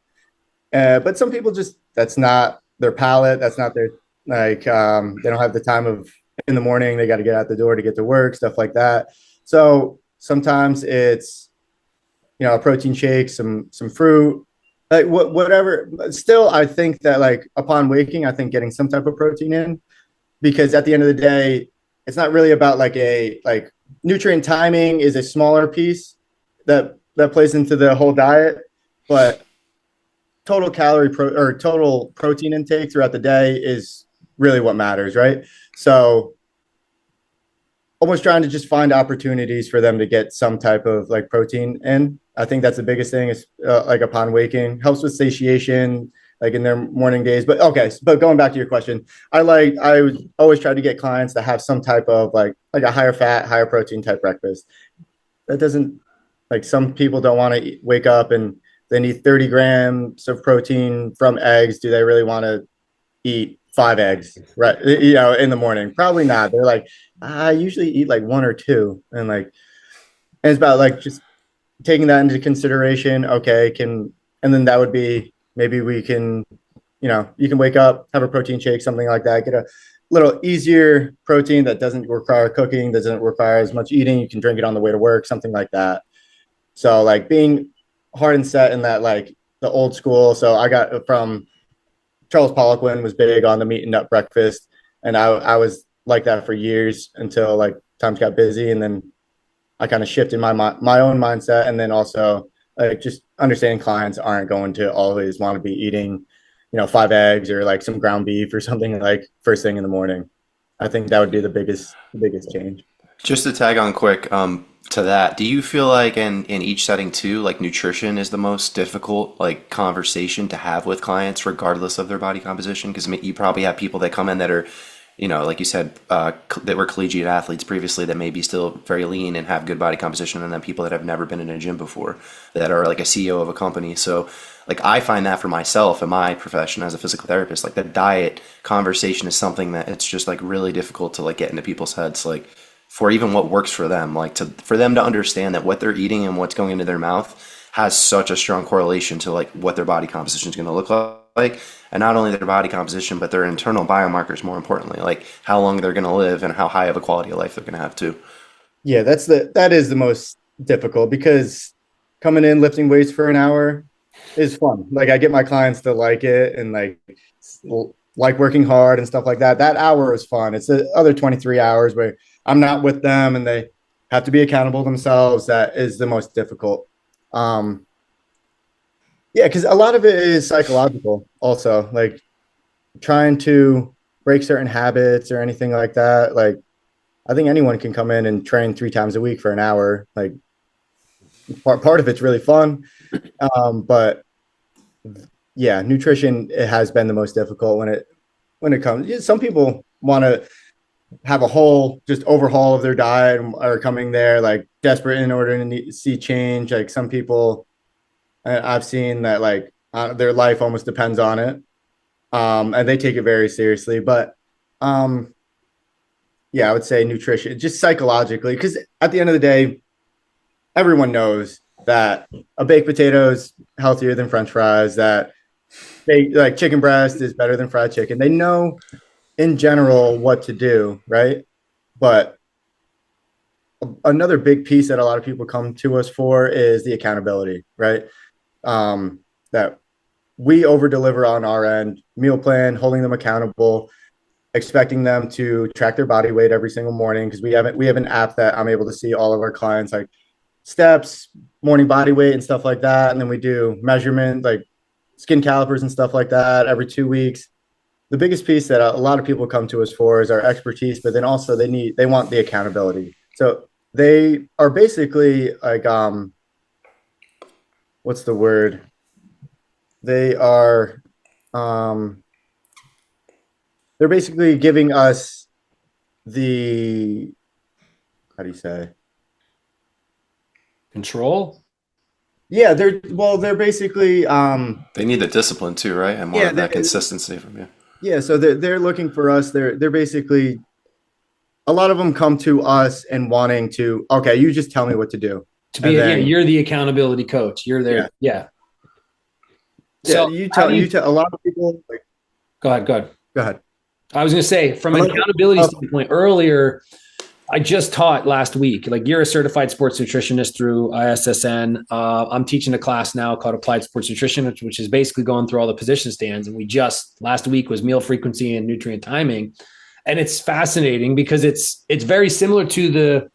B: But some people just, that's not their palate. That's not their they don't have the time of in the morning. They got to get out the door to get to work, stuff like that. So sometimes it's a protein shake, some fruit, like whatever. Still, I think that like upon waking, I think getting some type of protein in, because at the end of the day, it's not really about like nutrient timing is a smaller piece that plays into the whole diet, but total total protein intake throughout the day is really what matters, right? So almost trying to just find opportunities for them to get some type of like protein in. I think that's the biggest thing is like upon waking helps with satiation, like in their morning days. But okay, but going back to your question, I was always try to get clients to have some type of like a higher fat, higher protein type breakfast. That doesn't like some people don't want to wake up and they need 30 grams of protein from eggs. Do they really want to eat 5 eggs, right? In the morning? Probably not. They're like, I usually eat like one or two, and it's about like just taking that into consideration. Okay, and then that would be maybe we can, you can wake up, have a protein shake, something like that, get a little easier protein that doesn't require cooking, doesn't require as much eating. You can drink it on the way to work, something like that. So like being hard and set in that like the old school. So I got from Charles Poliquin was big on the meat and nut breakfast, and I was like that for years until like times got busy, and then I kind of shifted my own mindset, and then also like just understanding clients aren't going to always want to be eating, 5 eggs or like some ground beef or something like first thing in the morning. I think that would be the biggest change.
C: Just to tag on quick, to that, do you feel like in each setting too, like nutrition is the most difficult like conversation to have with clients, regardless of their body composition? Because you probably have people that come in that are, like you said, that were collegiate athletes previously that may be still very lean and have good body composition, and then people that have never been in a gym before that are like a CEO of a company. So, like I find that for myself in my profession as a physical therapist, like the diet conversation is something that it's just like really difficult to like get into people's heads, like for even what works for them, like for them to understand that what they're eating and what's going into their mouth has such a strong correlation to like what their body composition is going to look like, and not only their body composition but their internal biomarkers, more importantly, like how long they're going to live and how high of a quality of life they're going to have too.
B: Yeah, that is the most difficult because coming in lifting weights for an hour is fun. Like I get my clients to like it and like working hard and stuff like that. That hour is fun. It's the other 23 hours where I'm not with them and they have to be accountable themselves. That is the most difficult. Yeah, because a lot of it is psychological also, like trying to break certain habits or anything like that. Like I think anyone can come in and train 3 times a week for an hour. Like part of it's really fun. But yeah, nutrition, it has been the most difficult when it comes. Some people want to have a whole just overhaul of their diet and are coming there like desperate in order to see change. Like some people I've seen that like their life almost depends on it. And they take it very seriously. But yeah, I would say nutrition, just psychologically, because at the end of the day, everyone knows that a baked potato is healthier than French fries, that they like chicken breast is better than fried chicken. They know in general what to do, right? But another big piece that a lot of people come to us for is the accountability, right? That we over deliver on our end, meal plan, holding them accountable, expecting them to track their body weight every single morning, because we have an app that I'm able to see all of our clients like steps, morning body weight and stuff like that. And then we do measurement like skin calipers and stuff like that every 2 weeks. The biggest piece that a lot of people come to us for is our expertise, but then also they want the accountability. So they are basically like, what's the word? They are, they're basically giving us the, how do you say?
A: Control?
B: Yeah, they're basically
C: They need the discipline too, right? And more of that consistency from you.
B: Yeah, so they're looking for us. They're basically, a lot of them come to us and wanting to, okay, you just tell me what to do.
A: To be, yeah, you're the accountability coach. You're there. Yeah.
B: So you tell a lot of people like,
A: go ahead. I was going to say, from an accountability standpoint, earlier, I just taught last week, like you're a certified sports nutritionist through ISSN. I'm teaching a class now called Applied Sports Nutrition, which is basically going through all the position stands. And we just last week was meal frequency and nutrient timing. And it's fascinating because it's very similar to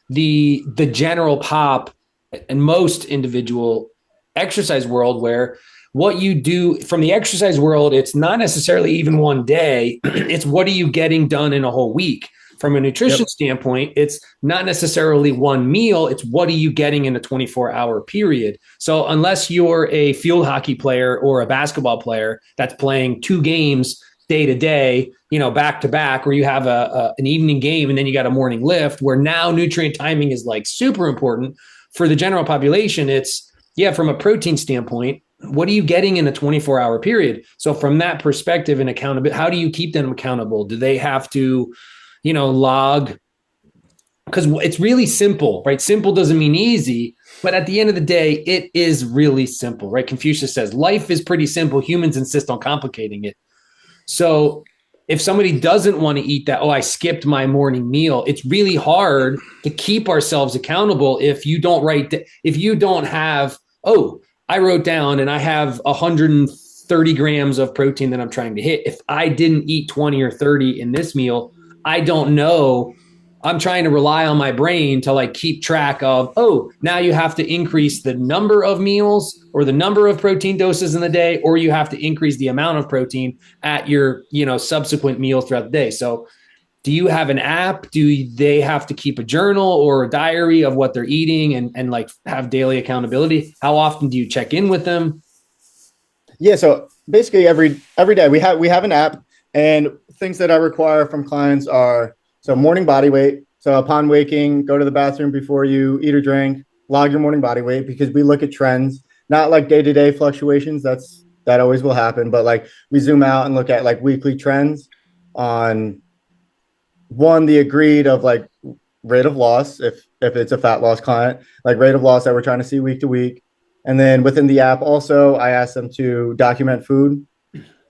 A: the general pop and most individual exercise world, where what you do from the exercise world, it's not necessarily even one day. It's what are you getting done in a whole week? From a nutrition standpoint, it's not necessarily one meal. It's what are you getting in a 24-hour period? So unless you're a field hockey player or a basketball player that's playing 2 games day to day, back to back, where you have an evening game and then you got a morning lift, where now nutrient timing is like super important for the general population. It's, from a protein standpoint, what are you getting in a 24-hour period? So from that perspective and accountability, how do you keep them accountable? Do they have to, log? Because it's really simple, right? Simple doesn't mean easy, but at the end of the day, it is really simple, right? Confucius says life is pretty simple. Humans insist on complicating it. So if somebody doesn't want to eat that, I skipped my morning meal, it's really hard to keep ourselves accountable if you don't have, I wrote down and I have 130 grams of protein that I'm trying to hit. If I didn't eat 20 or 30 in this meal, I don't know. I'm trying to rely on my brain to like keep track of, now you have to increase the number of meals or the number of protein doses in the day, or you have to increase the amount of protein at your, subsequent meals throughout the day. So do you have an app? Do they have to keep a journal or a diary of what they're eating and like have daily accountability? How often do you check in with them?
B: Yeah. So basically every day we have an app, and things that I require from clients are, so morning body weight. So upon waking, go to the bathroom before you eat or drink, log your morning body weight, because we look at trends, not like day-to-day fluctuations. That always will happen. But like we zoom out and look at like weekly trends on the agreed of like rate of loss, if it's a fat loss client, like rate of loss that we're trying to see week to week. And then within the app also, I ask them to document food.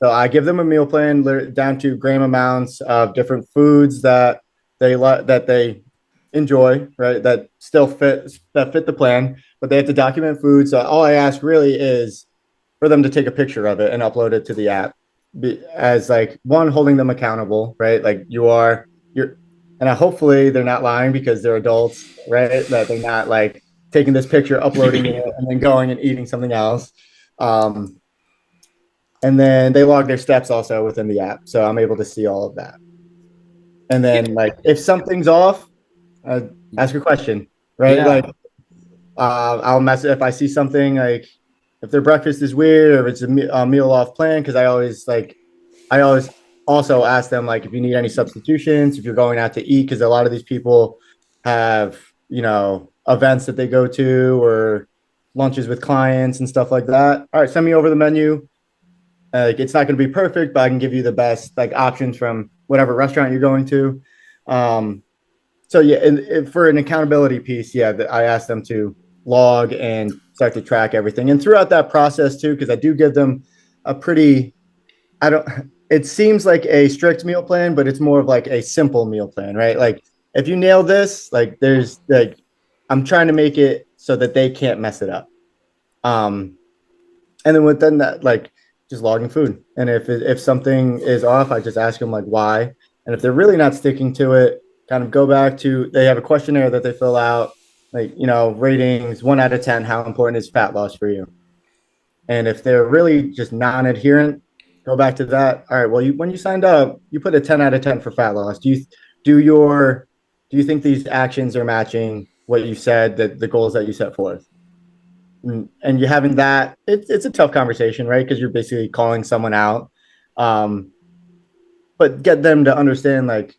B: So I give them a meal plan down to gram amounts of different foods that they enjoy, right? That still fit the plan, but they have to document food. So all I ask really is for them to take a picture of it and upload it to the app, as like one, holding them accountable, right? Like you're, and hopefully they're not lying because they're adults, right? That they're not like taking this picture, uploading it, and then going and eating something else. And then they log their steps also within the app. So I'm able to see all of that. And then like, if something's off, ask a question, right?
A: Yeah.
B: Like, I'll mess if I see something, like if their breakfast is weird or if it's a meal off plan. Cause I always also ask them, like, if you need any substitutions, if you're going out to eat, cause a lot of these people have, events that they go to or lunches with clients and stuff like that. All right, send me over the menu. Like, it's not going to be perfect, but I can give you the best like options from whatever restaurant you're going to. So yeah, and for an accountability piece, I ask them to log and start to track everything. And throughout that process too, because I do give them it seems like a strict meal plan, but it's more of like a simple meal plan, right? Like if you nail this, like there's like, I'm trying to make it so that they can't mess it up. And then within that, like, just logging food. And if something is off, I just ask them like why. And if they're really not sticking to it, kind of go back to, they have a questionnaire that they fill out, like, ratings 1 out of 10, how important is fat loss for you? And if they're really just non-adherent, go back to that. All right, well, when you signed up, you put a 10 out of 10 for fat loss. Do you think these actions are matching what you said, that the goals that you set forth? And you having that, it's a tough conversation, right? Because you're basically calling someone out. But get them to understand, like,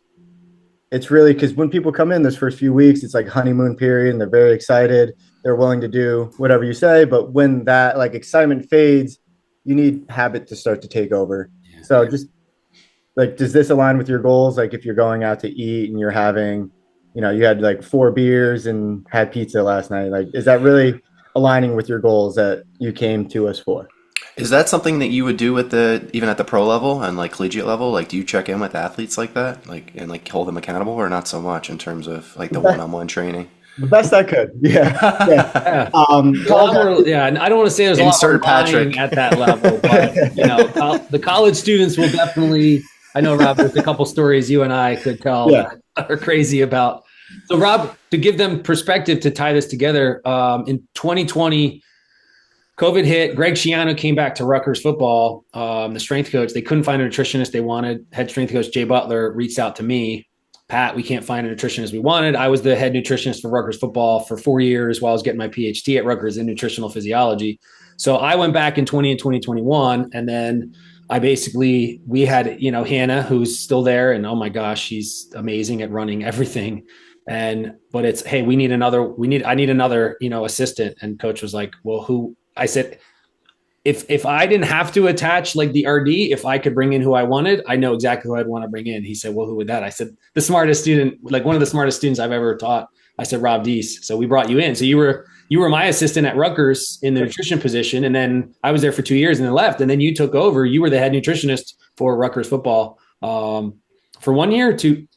B: it's really, because when people come in those first few weeks, it's like honeymoon period and they're very excited. They're willing to do whatever you say. But when that like excitement fades, you need habit to start to take over. Yeah. So just like, does this align with your goals? Like if you're going out to eat and you're having, you had like 4 beers and had pizza last night, like, is that really aligning with your goals that you came to us for?
C: Is that something that you would do even at the pro level and like collegiate level? Like, do you check in with athletes like that, like, and like hold them accountable, or not so much in terms of like the one-on-one training?
B: The best I could. Yeah. Yeah.
A: And I don't want to say there's a lot of lying at that level, but the college students will definitely, I know, Rob, there's a couple stories you and I could tell that are crazy about. So Rob, to give them perspective, to tie this together, in 2020, COVID hit. Greg Schiano came back to Rutgers football, the strength coach. They couldn't find a nutritionist they wanted. Head strength coach Jay Butler reached out to me. Pat, we can't find a nutritionist we wanted. I was the head nutritionist for Rutgers football for 4 years while I was getting my PhD at Rutgers in nutritional physiology. So I went back in 2021, and then we had, Hannah, who's still there, and oh my gosh, she's amazing at running everything. But it's, hey, I need another, assistant. And coach was like, well, I said, if I didn't have to attach like the RD, if I could bring in who I wanted, I know exactly who I'd want to bring in. He said, well, who would that? I said, the smartest student, like one of the smartest students I've ever taught. I said, Rob Deese. So we brought you in. So you were my assistant at Rutgers in the nutrition position. And then I was there for 2 years and then left. And then you took over. You were the head nutritionist for Rutgers football for 1 year or two.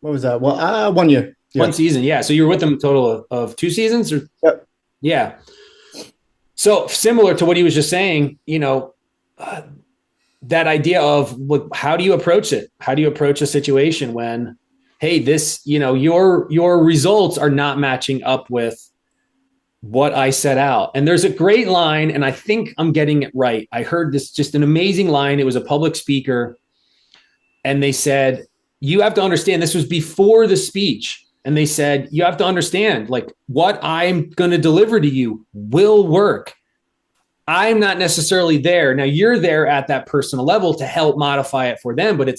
B: What was that? Well, 1 year.
A: Yeah. 1 season. Yeah. So you were with them a total of 2 seasons?
B: Yep.
A: Yeah. So similar to what he was just saying, that idea of how do you approach it? How do you approach a situation when, hey, your results are not matching up with what I set out? And there's a great line, and I think I'm getting it right. I heard this, just an amazing line. It was a public speaker, and they said, you have to understand, this was before the speech. And they said, you have to understand, like, what I'm going to deliver to you will work. I'm not necessarily there. Now you're there at that personal level to help modify it for them. But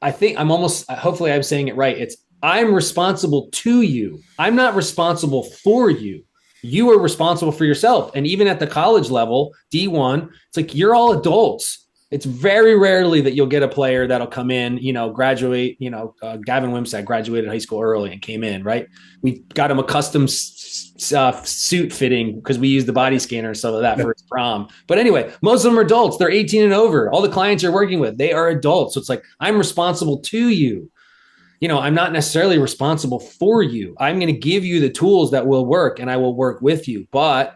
A: hopefully I'm saying it right. I'm responsible to you. I'm not responsible for you. You are responsible for yourself. And even at the college level, D1, it's like, you're all adults. It's very rarely that you'll get a player that'll come in, graduate, Gavin Wimsatt graduated high school early and came in, right? We got him a custom suit fitting because we used the body scanner and stuff like that for his prom. But anyway, most of them are adults. They're 18 and over. All the clients you're working with, they are adults. So it's like, I'm responsible to you. I'm not necessarily responsible for you. I'm going to give you the tools that will work, and I will work with you. But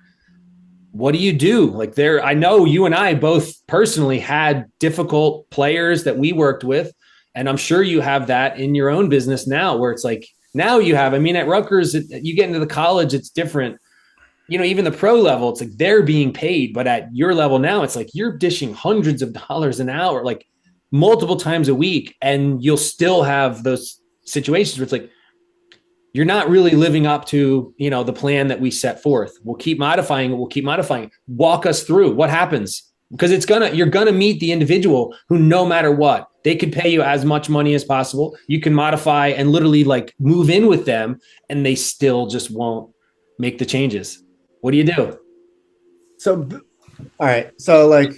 A: what do you do? Like, I know you and I both personally had difficult players that we worked with. And I'm sure you have that in your own business now, where it's like, now you have, at Rutgers, you get into the college, it's different. Even the pro level, it's like they're being paid, but at your level now, it's like you're dishing hundreds of dollars an hour, like multiple times a week. And you'll still have those situations where it's like, you're not really living up to, the plan that we set forth. We'll keep modifying it. Walk us through what happens, because you're going to meet the individual who, no matter what, they could pay you as much money as possible. You can modify and literally like move in with them, and they still just won't make the changes. What do you do?
B: So, all right. So like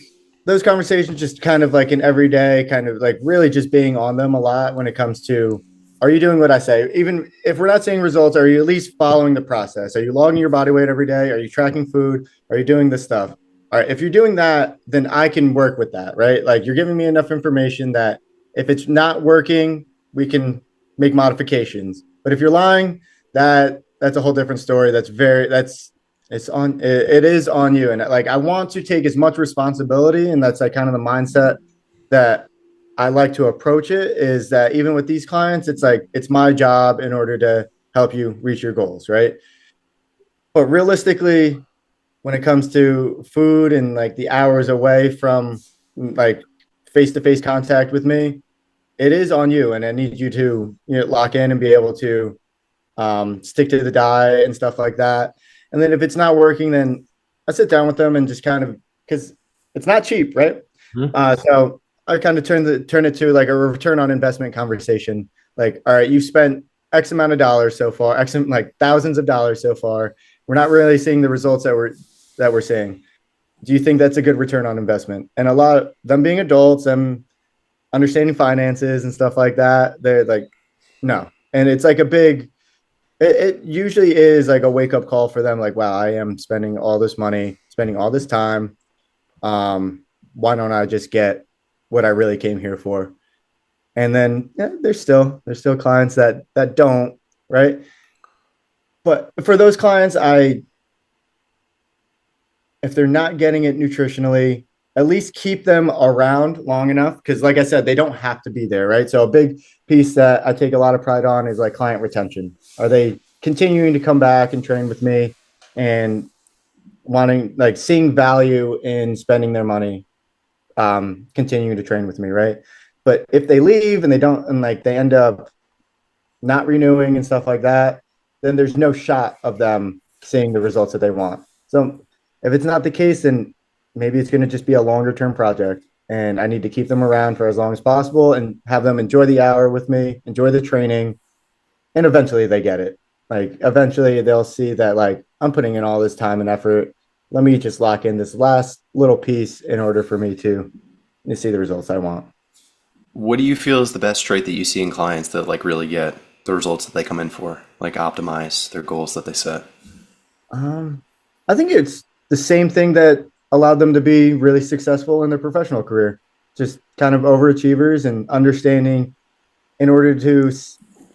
B: those conversations, just kind of like an everyday kind of like really just being on them a lot when it comes to, are you doing what I say? Even if we're not seeing results, are you at least following the process? Are you logging your body weight every day? Are you tracking food? Are you doing this stuff? All right. If you're doing that, then I can work with that, right? Like, you're giving me enough information that if it's not working, we can make modifications. But if you're lying, that's a whole different story. It is on you. And like, I want to take as much responsibility, and that's like kind of the mindset that I like to approach it, is that even with these clients, it's like, it's my job in order to help you reach your goals, right? But realistically, when it comes to food and like the hours away from like face-to-face contact with me, it is on you. And I need you to lock in and be able to stick to the diet and stuff like that. And then if it's not working, then I sit down with them and just kind of, because it's not cheap, right? Mm-hmm. So I kind of turn it to like a return on investment conversation. Like, all right, you've spent X amount of dollars so far, like thousands of dollars so far. We're not really seeing the results that we're seeing. Do you think that's a good return on investment? And a lot of them being adults, them understanding finances and stuff like that, they're like, no. And it's like it usually is like a wake up call for them. Like, wow, I am spending all this money, spending all this time. Why don't I just get what I really came here for? And then there's still clients that don't, right? But for those clients, if they're not getting it nutritionally, at least keep them around long enough. Because like I said, they don't have to be there, right? So a big piece that I take a lot of pride on is like client retention. Are they continuing to come back and train with me? And wanting, like, seeing value in spending their money, continuing to train with me, right? But if they leave and they don't, and like they end up not renewing and stuff like that, then there's no shot of them seeing the results that they want. So if it's not the case, then maybe it's going to just be a longer term project. And I need to keep them around for as long as possible and have them enjoy the hour with me, enjoy the training, and eventually they get it. Like eventually they'll see that like I'm putting in all this time and effort. Let me just lock in this last little piece in order for me to see the results I want.
C: What do you feel is the best trait that you see in clients that like really get the results that they come in for, like optimize their goals that they set?
B: Um, I think it's the same thing that allowed them to be really successful in their professional career. Just kind of overachievers and understanding in order to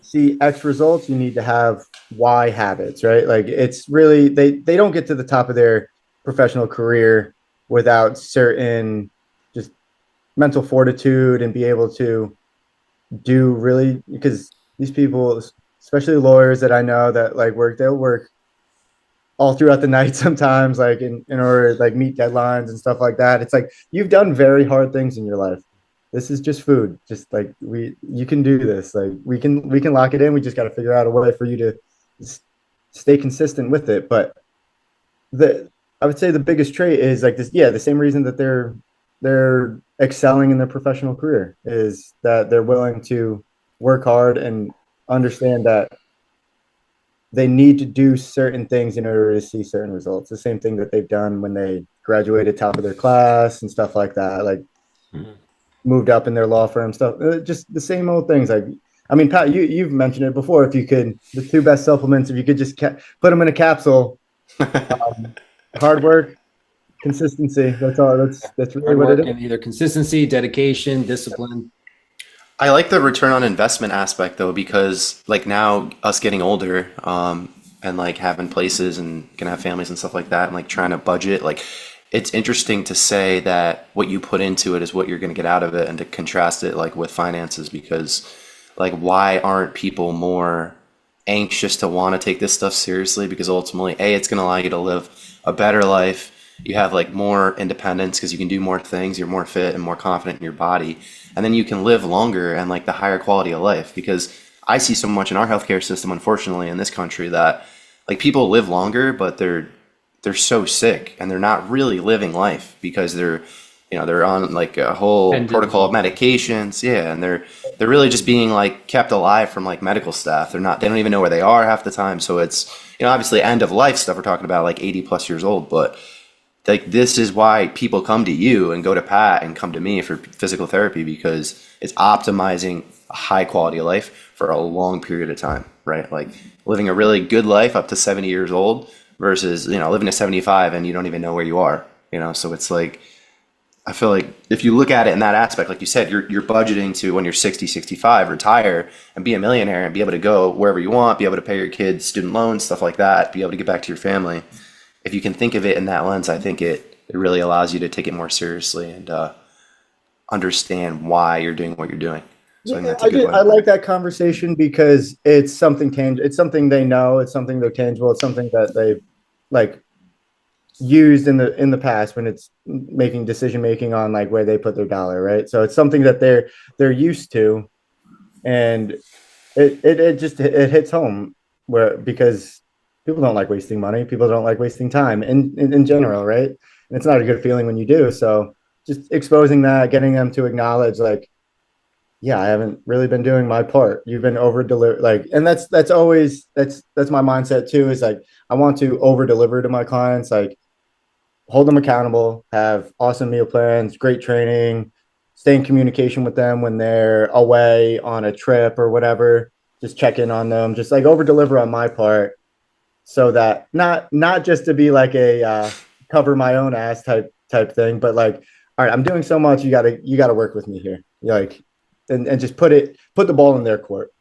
B: see X results, you need to have Y habits, right? Like it's really they don't get to the top of their professional career without certain just mental fortitude and be able to do really, because these people, especially lawyers that I know that like they'll work all throughout the night sometimes, like in order to like meet deadlines and stuff like that. It's like you've done very hard things in your life. This is just food. Just like you can do this. Like we can lock it in. We just got to figure out a way for you to stay consistent with it. But the I would say the biggest trait is like this. Yeah, the same reason that they're excelling in their professional career is that they're willing to work hard and understand that they need to do certain things in order to see certain results. The same thing that they've done when they graduated top of their class and stuff like that, like moved up in their law firm stuff. Just the same old things. Like, I mean, Pat, you've mentioned it before. If you could, the two best supplements, if you could just put them in a capsule, hard work, consistency. That's all. That's really
A: Hard
B: what it
A: work
B: is.
A: and either consistency, dedication, discipline.
C: I like the return on investment aspect though, because like now us getting older, and like having places and gonna have families and stuff like that, and like trying to budget, like it's interesting to say that what you put into it is what you're gonna get out of it, and to contrast it like with finances, because like why aren't people more anxious to want to take this stuff seriously? Because ultimately, A, it's gonna allow you to live a better life. You have like more independence because you can do more things. You're more fit and more confident in your body, and then you can live longer and like the higher quality of life. Because I see so much in our healthcare system, unfortunately, in this country that like people live longer, but they're so sick and they're not really living life because they're on like a whole
A: And
C: protocol of medications. Yeah, and they're really just being like kept alive from like medical staff. They don't even know where they are half the time. So it's, obviously end of life stuff. We're talking about like 80 plus years old, but like this is why people come to you and go to Pat and come to me for physical therapy, because it's optimizing a high quality of life for a long period of time, right? Like living a really good life up to 70 years old versus, living to 75 and you don't even know where you are, so it's like, I feel like if you look at it in that aspect, like you said, you're budgeting to when you're 60, 65, retire and be a millionaire and be able to go wherever you want, be able to pay your kids student loans, stuff like that, be able to get back to your family. If you can think of it in that lens, I think it really allows you to take it more seriously and understand why you're doing what you're doing. So I think that's a good
B: I
C: one.
B: like that conversation because it's something tangible. It's something they know. It's something they're tangible. It's something that they've like used in the past when it's making decision making on like where they put their dollar, right? So it's something that they're used to, and it hits home where because people don't like wasting money, people don't like wasting time in general, right? And it's not a good feeling when you do. So just exposing that, getting them to acknowledge like, yeah, I haven't really been doing my part. You've been over deliver, like, and that's always that's my mindset too. Is like I want to over deliver to my clients, like hold them accountable, have awesome meal plans, great training, stay in communication with them when they're away on a trip or whatever. Just check in on them, just like over deliver on my part, so that not just to be like a cover my own ass type thing, but like, all right, I'm doing so much, you gotta work with me here, like, and just put the ball in their court.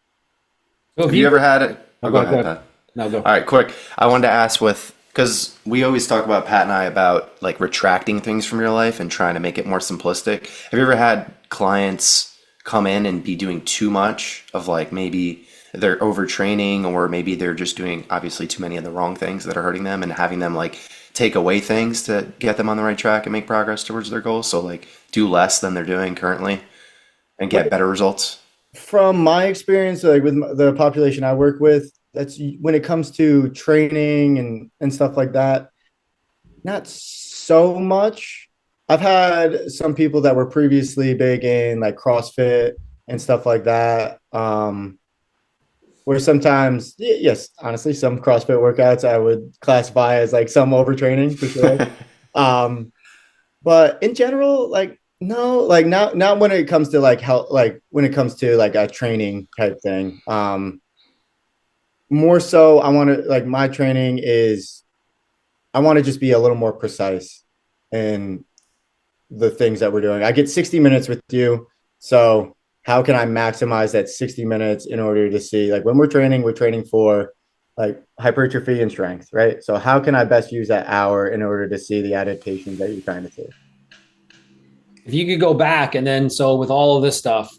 A: So if
C: Have you
A: you
C: ever had it?
A: oh,
C: Oh,
A: go
C: go
A: ahead, go
C: ahead,
A: ahead.
C: Pat.
A: No, go.
C: All right, quick. I wanted to ask because we always talk about Pat and I about like retracting things from your life and trying to make it more simplistic. Have you ever had clients come in and be doing too much of like maybe they're overtraining or maybe they're just doing obviously too many of the wrong things that are hurting them and having them like take away things to get them on the right track and make progress towards their goals? So like do less than they're doing currently and get better results?
B: From my experience, like with the population I work with, that's when it comes to training and stuff like that, not so much. I've had some people that were previously big in like CrossFit and stuff like that. Where sometimes, yes, honestly, some CrossFit workouts I would classify as like some overtraining for sure. Um, but in general, like no, like not when it comes to like health, like when it comes to like a training type thing. More so, I want to like my training is I want to just be a little more precise in the things that we're doing. I get 60 minutes with you, so how can I maximize that 60 minutes in order to see like when we're training for like hypertrophy and strength, right? So how can I best use that hour in order to see the adaptations that you're trying to see?
A: If you could go back and then, so with all of this stuff,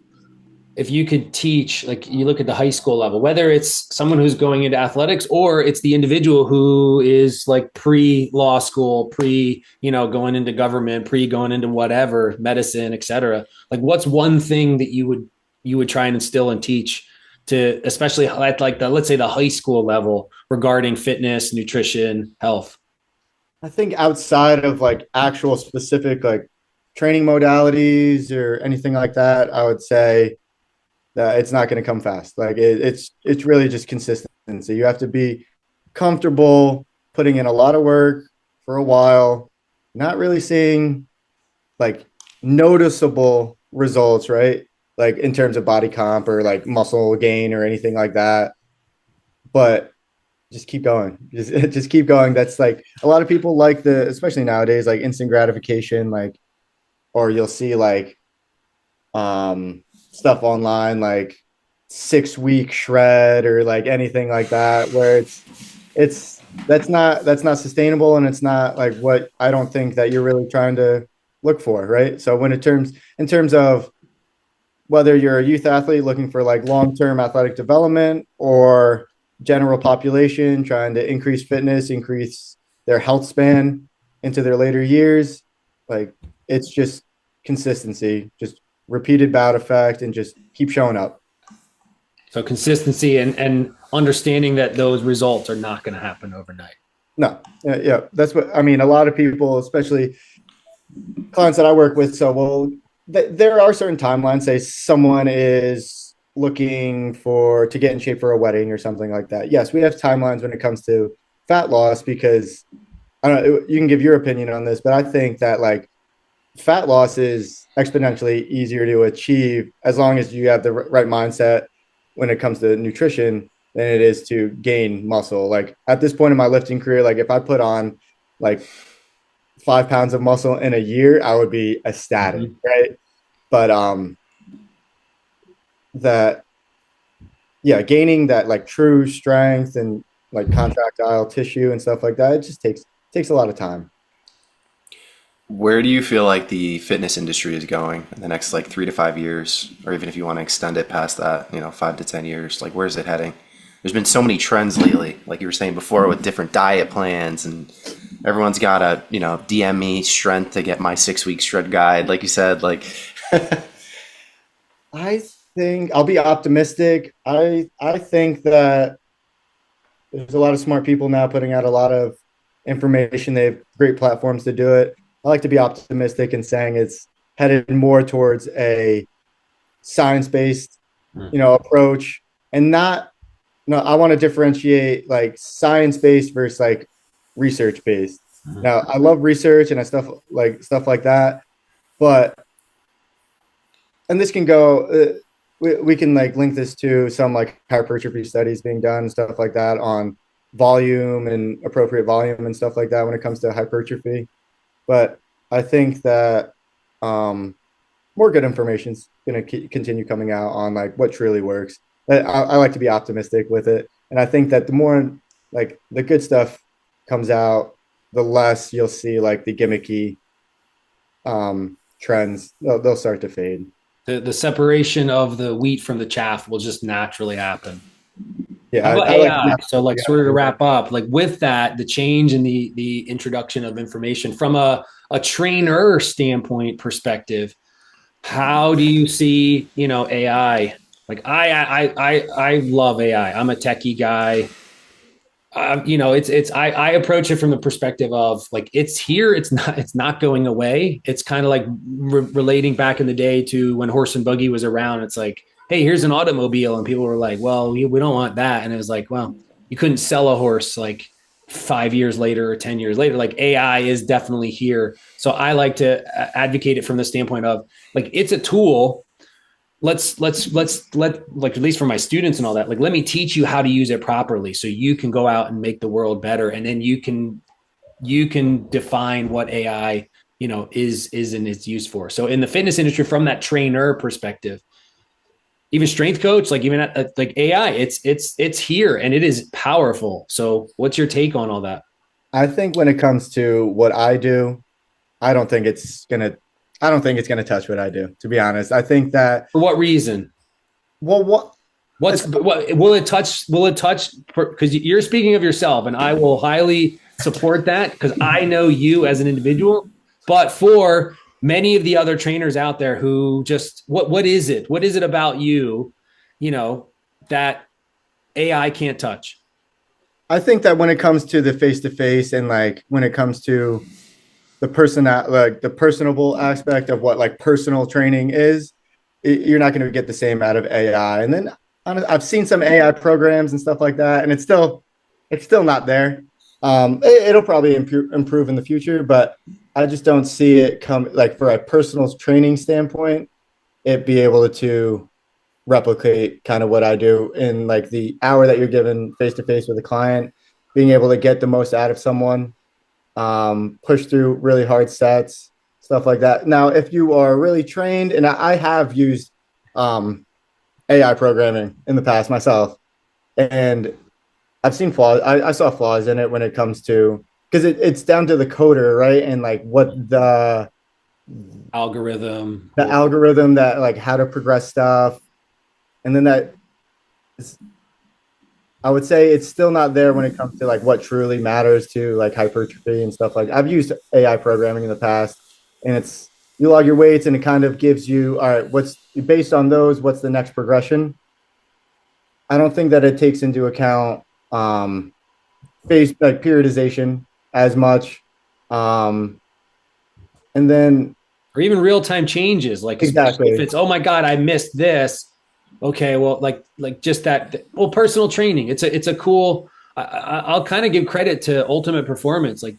A: if you could teach, like you look at the high school level, whether it's someone who's going into athletics or it's the individual who is like pre law school, pre, going into government, pre going into whatever, medicine, et cetera. Like what's one thing that you would try and instill and teach to, especially at like let's say the high school level regarding fitness, nutrition, health?
B: I think outside of like actual specific like training modalities or anything like that, I would say that it's not going to come fast. Like it's really just consistency. You have to be comfortable putting in a lot of work for a while, not really seeing like noticeable results, right? Like in terms of body comp or like muscle gain or anything like that. But just keep going. Just keep going. That's like a lot of people like especially nowadays, like instant gratification, like, or you'll see like stuff online like 6 week shred or like anything like that where it's that's not sustainable and it's not like what I don't think that you're really trying to look for, right? So when it terms in terms of whether you're a youth athlete looking for like long-term athletic development or general population trying to increase fitness, increase their health span into their later years, like it's just consistency, just repeated bout effect, and just keep showing up.
A: So consistency and understanding that those results are not going to happen overnight.
B: No, yeah, that's what I mean. A lot of people, especially clients that I work with, so well, there are certain timelines. Say someone is looking to get in shape for a wedding or something like that. Yes, we have timelines when it comes to fat loss because I don't know. You can give your opinion on this, but I think that like fat loss is exponentially easier to achieve as long as you have the right mindset when it comes to nutrition than it is to gain muscle. Like at this point in my lifting career, like if I put on like 5 pounds of muscle in a year, I would be ecstatic, right? But that yeah, gaining that like true strength and like contractile tissue and stuff like that, it just takes a lot of time.
C: Where do you feel like the fitness industry is going in the next like 3 to 5 years, or even if you want to extend it past that, 5 to 10 years? Like, where's it heading? There's been so many trends lately, like you were saying before, with different diet plans, and everyone's got a DM me strength to get my 6 week shred guide, like you said. Like,
B: I think I'll be optimistic. I think that there's a lot of smart people now putting out a lot of information. They have great platforms to do it. I like to be optimistic and saying it's headed more towards a science-based, approach, and not. No, I want to differentiate like science-based versus like research-based. Now, I love research and stuff like that, but and this can go. We can like link this to some like hypertrophy studies being done and stuff like that on volume and appropriate volume and stuff like that when it comes to hypertrophy. But I think that more good information is going to continue coming out on like what truly works. I like to be optimistic with it, and I think that the more like the good stuff comes out, the less you'll see like the gimmicky trends. They'll start to fade.
A: The separation of the wheat from the chaff will just naturally happen.
B: Yeah,
A: How about
B: I like
A: AI? So, like,
B: yeah.
A: sort of to wrap up, like with that, the change in the introduction of information from a trainer standpoint perspective, how do you see, AI? Like, I love AI. I'm a techie guy. I approach it from the perspective of like it's here, it's not going away. It's kind of like relating back in the day to when horse and buggy was around. It's like, hey, here's an automobile, and people were like, well, we don't want that, and it was like, well, you couldn't sell a horse like 5 years later or 10 years later. Like AI is definitely here, so I like to advocate it from the standpoint of like it's a tool. Let's let like at least for my students and all that, like let me teach you how to use it properly so you can go out and make the world better, and then you can define what AI is and is used for. So in the fitness industry, from that trainer perspective, even strength coach, like even like AI, it's here and it is powerful. So what's your take on all that?
B: I think when it comes to what I do, I don't think it's gonna I don't think it's gonna touch what I do, to be honest. I think that
A: For what reason?
B: well what
A: What's
B: it's
A: what will it touch? Will it touch? Because you're speaking of yourself, and I will highly support that because I know you as an individual. But for many of the other trainers out there who just what is it? What is it about you, you know, that AI can't touch?
B: I think that when it comes to the face to face and like when it comes to the person like the personable aspect of what like personal training is, you're not going to get the same out of AI. And then I've seen some AI programs and stuff like that, and it's still not there. It'll probably improve in the future, but I just don't see it come like for a personal training standpoint, it be able to replicate kind of what I do in like the hour that you're given face to face with a client, being able to get the most out of someone, push through really hard sets, stuff like that. Now, if you are really trained, and I have used AI programming in the past myself, and I've seen flaws. I saw flaws in it when it comes to because it's down to the coder, right? And like what
A: Algorithm
B: the
A: or
B: algorithm that like how to progress stuff, and then that is, I would say it's still not there when it comes to like what truly matters to like hypertrophy and stuff like I've used AI programming in the past, and it's you log your weights and it kind of gives you all right, what's based on those, what's the next progression. I don't think that it takes into account phase like periodization as much. Um, and then
A: or even real time changes, like especially if
B: exactly.
A: it's, oh my god, I missed this. Okay, well, like just that. Well, personal training. It's a cool. I'll kind of give credit to Ultimate Performance. Like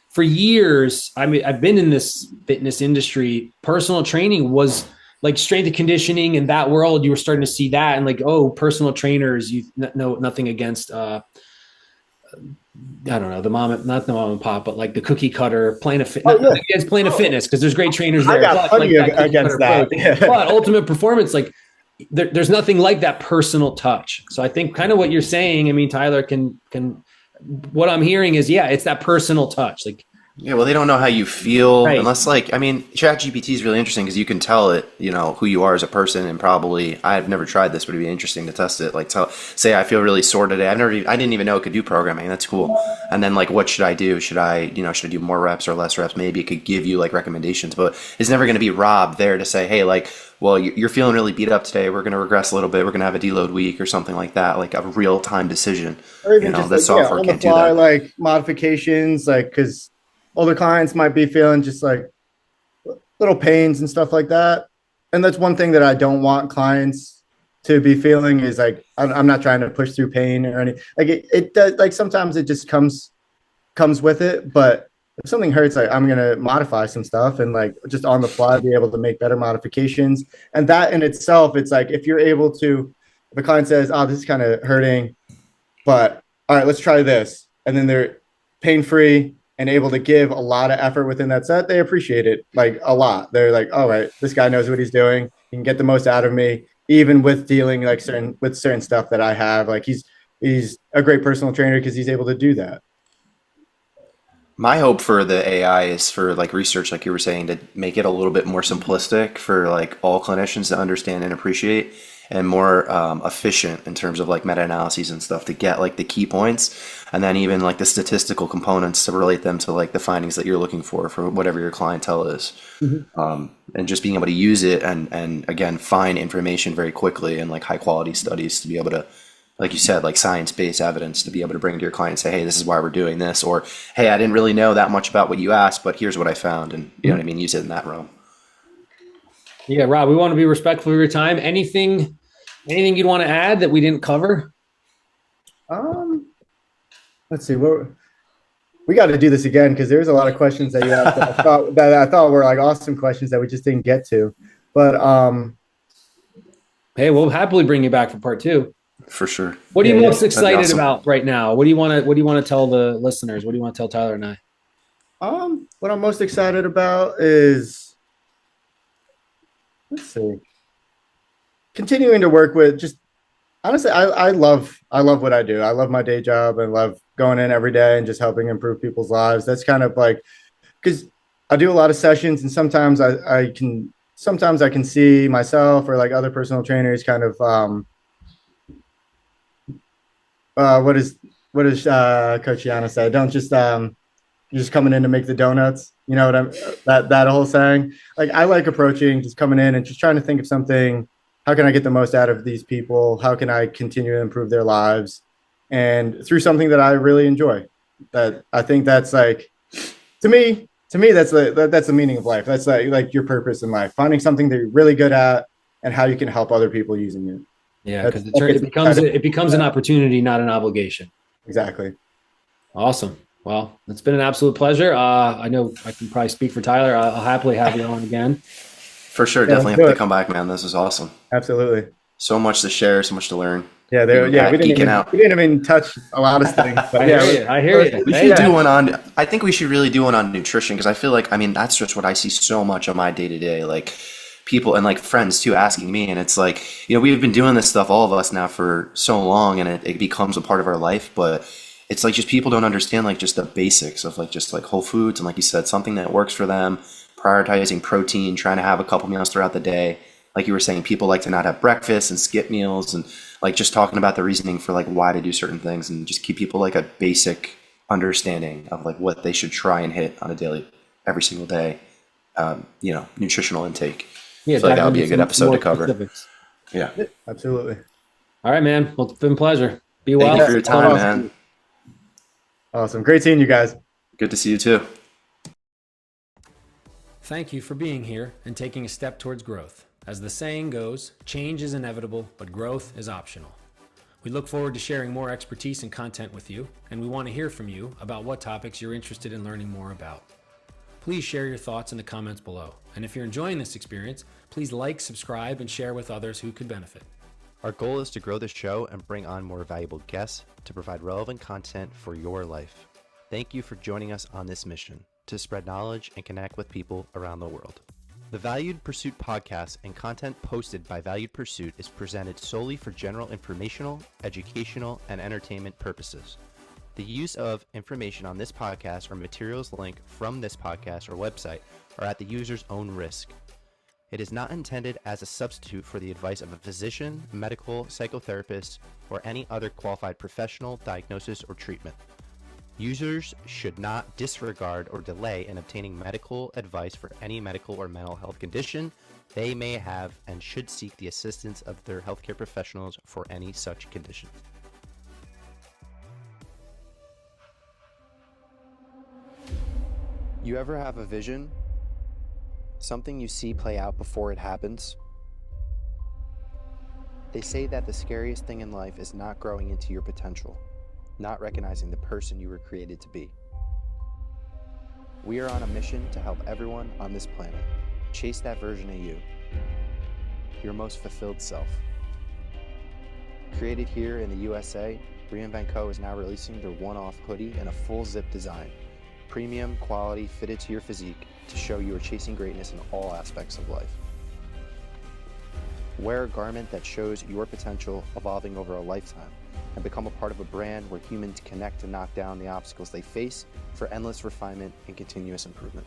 A: for years, I mean, I've been in this fitness industry. Personal training was like strength and conditioning in that world. You were starting to see that, and like, oh, personal trainers. You know, nothing against I don't know, not the mom and pop, but like the cookie cutter Planet Fit.
B: Oh
A: Not
B: yeah,
A: against Planet Fitness because there's great trainers
B: I
A: there,
B: got
A: but like
B: plenty
A: that cookie cutter
B: against that.
A: approach.
B: Yeah.
A: But Ultimate Performance, like there's nothing like that personal touch. So I think kind of what you're saying. I mean, Tyler can. What I'm hearing is, yeah, it's that personal touch. Like,
C: Yeah, well, they don't know how you feel
A: right,
C: unless, like, I mean, ChatGPT is really interesting because you can tell it, who you are as a person, and probably I've never tried this, but it'd be interesting to test it. Like, say I feel really sore today. I didn't even know it could do programming. That's cool. And then, like, what should I do? Should I do more reps or less reps? Maybe it could give you like recommendations, but it's never going to be Rob there to say, hey, like, well, you're feeling really beat up today. We're going to regress a little bit. We're going to have a deload week or something like that, like a real time decision.
B: Or even just
C: The
B: like yeah,
C: software
B: on the
C: can't do
B: fly
C: that.
B: like modifications, like because older clients might be feeling just like little pains and stuff like that. And that's one thing that I don't want clients to be feeling is like I'm not trying to push through pain or anything. Like it does. Like sometimes it just comes with it. But if something hurts, like I'm gonna modify some stuff and like just on the fly be able to make better modifications. And that in itself, it's like if you're able to, if a client says, "Oh, this is kind of hurting," but all right, let's try this, and then they're pain free and able to give a lot of effort within that set, they appreciate it like a lot. They're like, all right, this guy knows what he's doing. He can get the most out of me, even with dealing like certain stuff that I have. Like he's a great personal trainer because he's able to do that.
C: My hope for the AI is for like research, like you were saying, to make it a little bit more simplistic for like all clinicians to understand and appreciate. and more efficient in terms of like meta-analyses and stuff to get like the key points, and then even like the statistical components to relate them to like the findings that you're looking for whatever your clientele is. And just being able to use it and again find information very quickly and like high quality studies to be able to, like you said, like science-based evidence to be able to bring to your client and say, hey, this is why we're doing this, or hey, I didn't really know that much about what you asked, but here's what I found, and you know what I mean, use it in that realm.
A: Yeah, Rob, we want to be respectful of your time. Anything you'd want to add that we didn't cover?
B: Let's see. We got to do this again because there's a lot of questions that you asked that I thought were like awesome questions that we just didn't get to. But
A: hey, we'll happily bring you back for part 2.
C: For sure.
A: What are you most excited about right now? What do you want to tell the listeners? What do you want to tell Tyler and I?
B: What I'm most excited about is, let's see, continuing to work with just honestly, I love what I do. I love my day job and love going in every day and just helping improve people's lives. That's kind of like, because I do a lot of sessions and sometimes I can see myself or like other personal trainers kind of what does Coach Yana say? Don't just you're just coming in to make the donuts. You know what that whole saying? Like I like approaching, just coming in and just trying to think of something. How can I get the most out of these people? How can I continue to improve their lives? And through something that I really enjoy. That I think that's like, to me, that's the meaning of life. That's like your purpose in life. Finding something that you're really good at and how you can help other people using it.
A: Yeah, because it becomes an opportunity, not an obligation.
B: Exactly.
A: Awesome. Well, it's been an absolute pleasure. I know I can probably speak for Tyler. I'll happily have you on again.
C: For sure. Definitely have to come back, man. This is awesome.
B: Absolutely.
C: So much to share, so much to learn.
B: Yeah, we didn't even touch a lot of things. But
A: I hear you.
C: We should do one on. I think we should really do one on nutrition because I feel like, I mean, that's just what I see so much on my day to day. Like people and like friends too asking me, and it's like, you know, we've been doing this stuff, all of us now, for so long, and it becomes a part of our life. But it's like just people don't understand like just the basics of like just like whole foods and like you said, something that works for them. Prioritizing protein, trying to have a couple meals throughout the day. Like you were saying, people like to not have breakfast and skip meals, and like just talking about the reasoning for like why to do certain things, and just keep people like a basic understanding of like what they should try and hit on a daily, every single day. You know, nutritional intake. Yeah, I feel like that would be a good episode to cover. Specifics. Yeah,
B: absolutely.
A: All right, man. Well, it's been a pleasure. Be well.
C: Thank you for your time, man.
B: Awesome. Great seeing you guys.
C: Good to see you too.
A: Thank you for being here and taking a step towards growth. As the saying goes, change is inevitable, but growth is optional. We look forward to sharing more expertise and content with you, and we want to hear from you about what topics you're interested in learning more about. Please share your thoughts in the comments below. And if you're enjoying this experience, please like, subscribe, and share with others who could benefit.
D: Our goal is to grow the show and bring on more valuable guests to provide relevant content for your life. Thank you for joining us on this mission to spread knowledge and connect with people around the world. The Valued Pursuit podcast and content posted by Valued Pursuit is presented solely for general informational, educational, and entertainment purposes. The use of information on this podcast or materials linked from this podcast or website are at the user's own risk. It is not intended as a substitute for the advice of a physician, medical, psychotherapist, or any other qualified professional, diagnosis, or treatment. Users should not disregard or delay in obtaining medical advice for any medical or mental health condition they may have, and should seek the assistance of their healthcare professionals for any such condition.
E: You ever have a vision? Something you see play out before it happens? They say that the scariest thing in life is not growing into your potential, not recognizing the person you were created to be. We are on a mission to help everyone on this planet chase that version of you, your most fulfilled self. Created here in the USA, Reinvent Co. is now releasing their one-off hoodie in a full zip design, premium quality fitted to your physique to show you are chasing greatness in all aspects of life. Wear a garment that shows your potential evolving over a lifetime, and become a part of a brand where humans connect to knock down the obstacles they face for endless refinement and continuous improvement.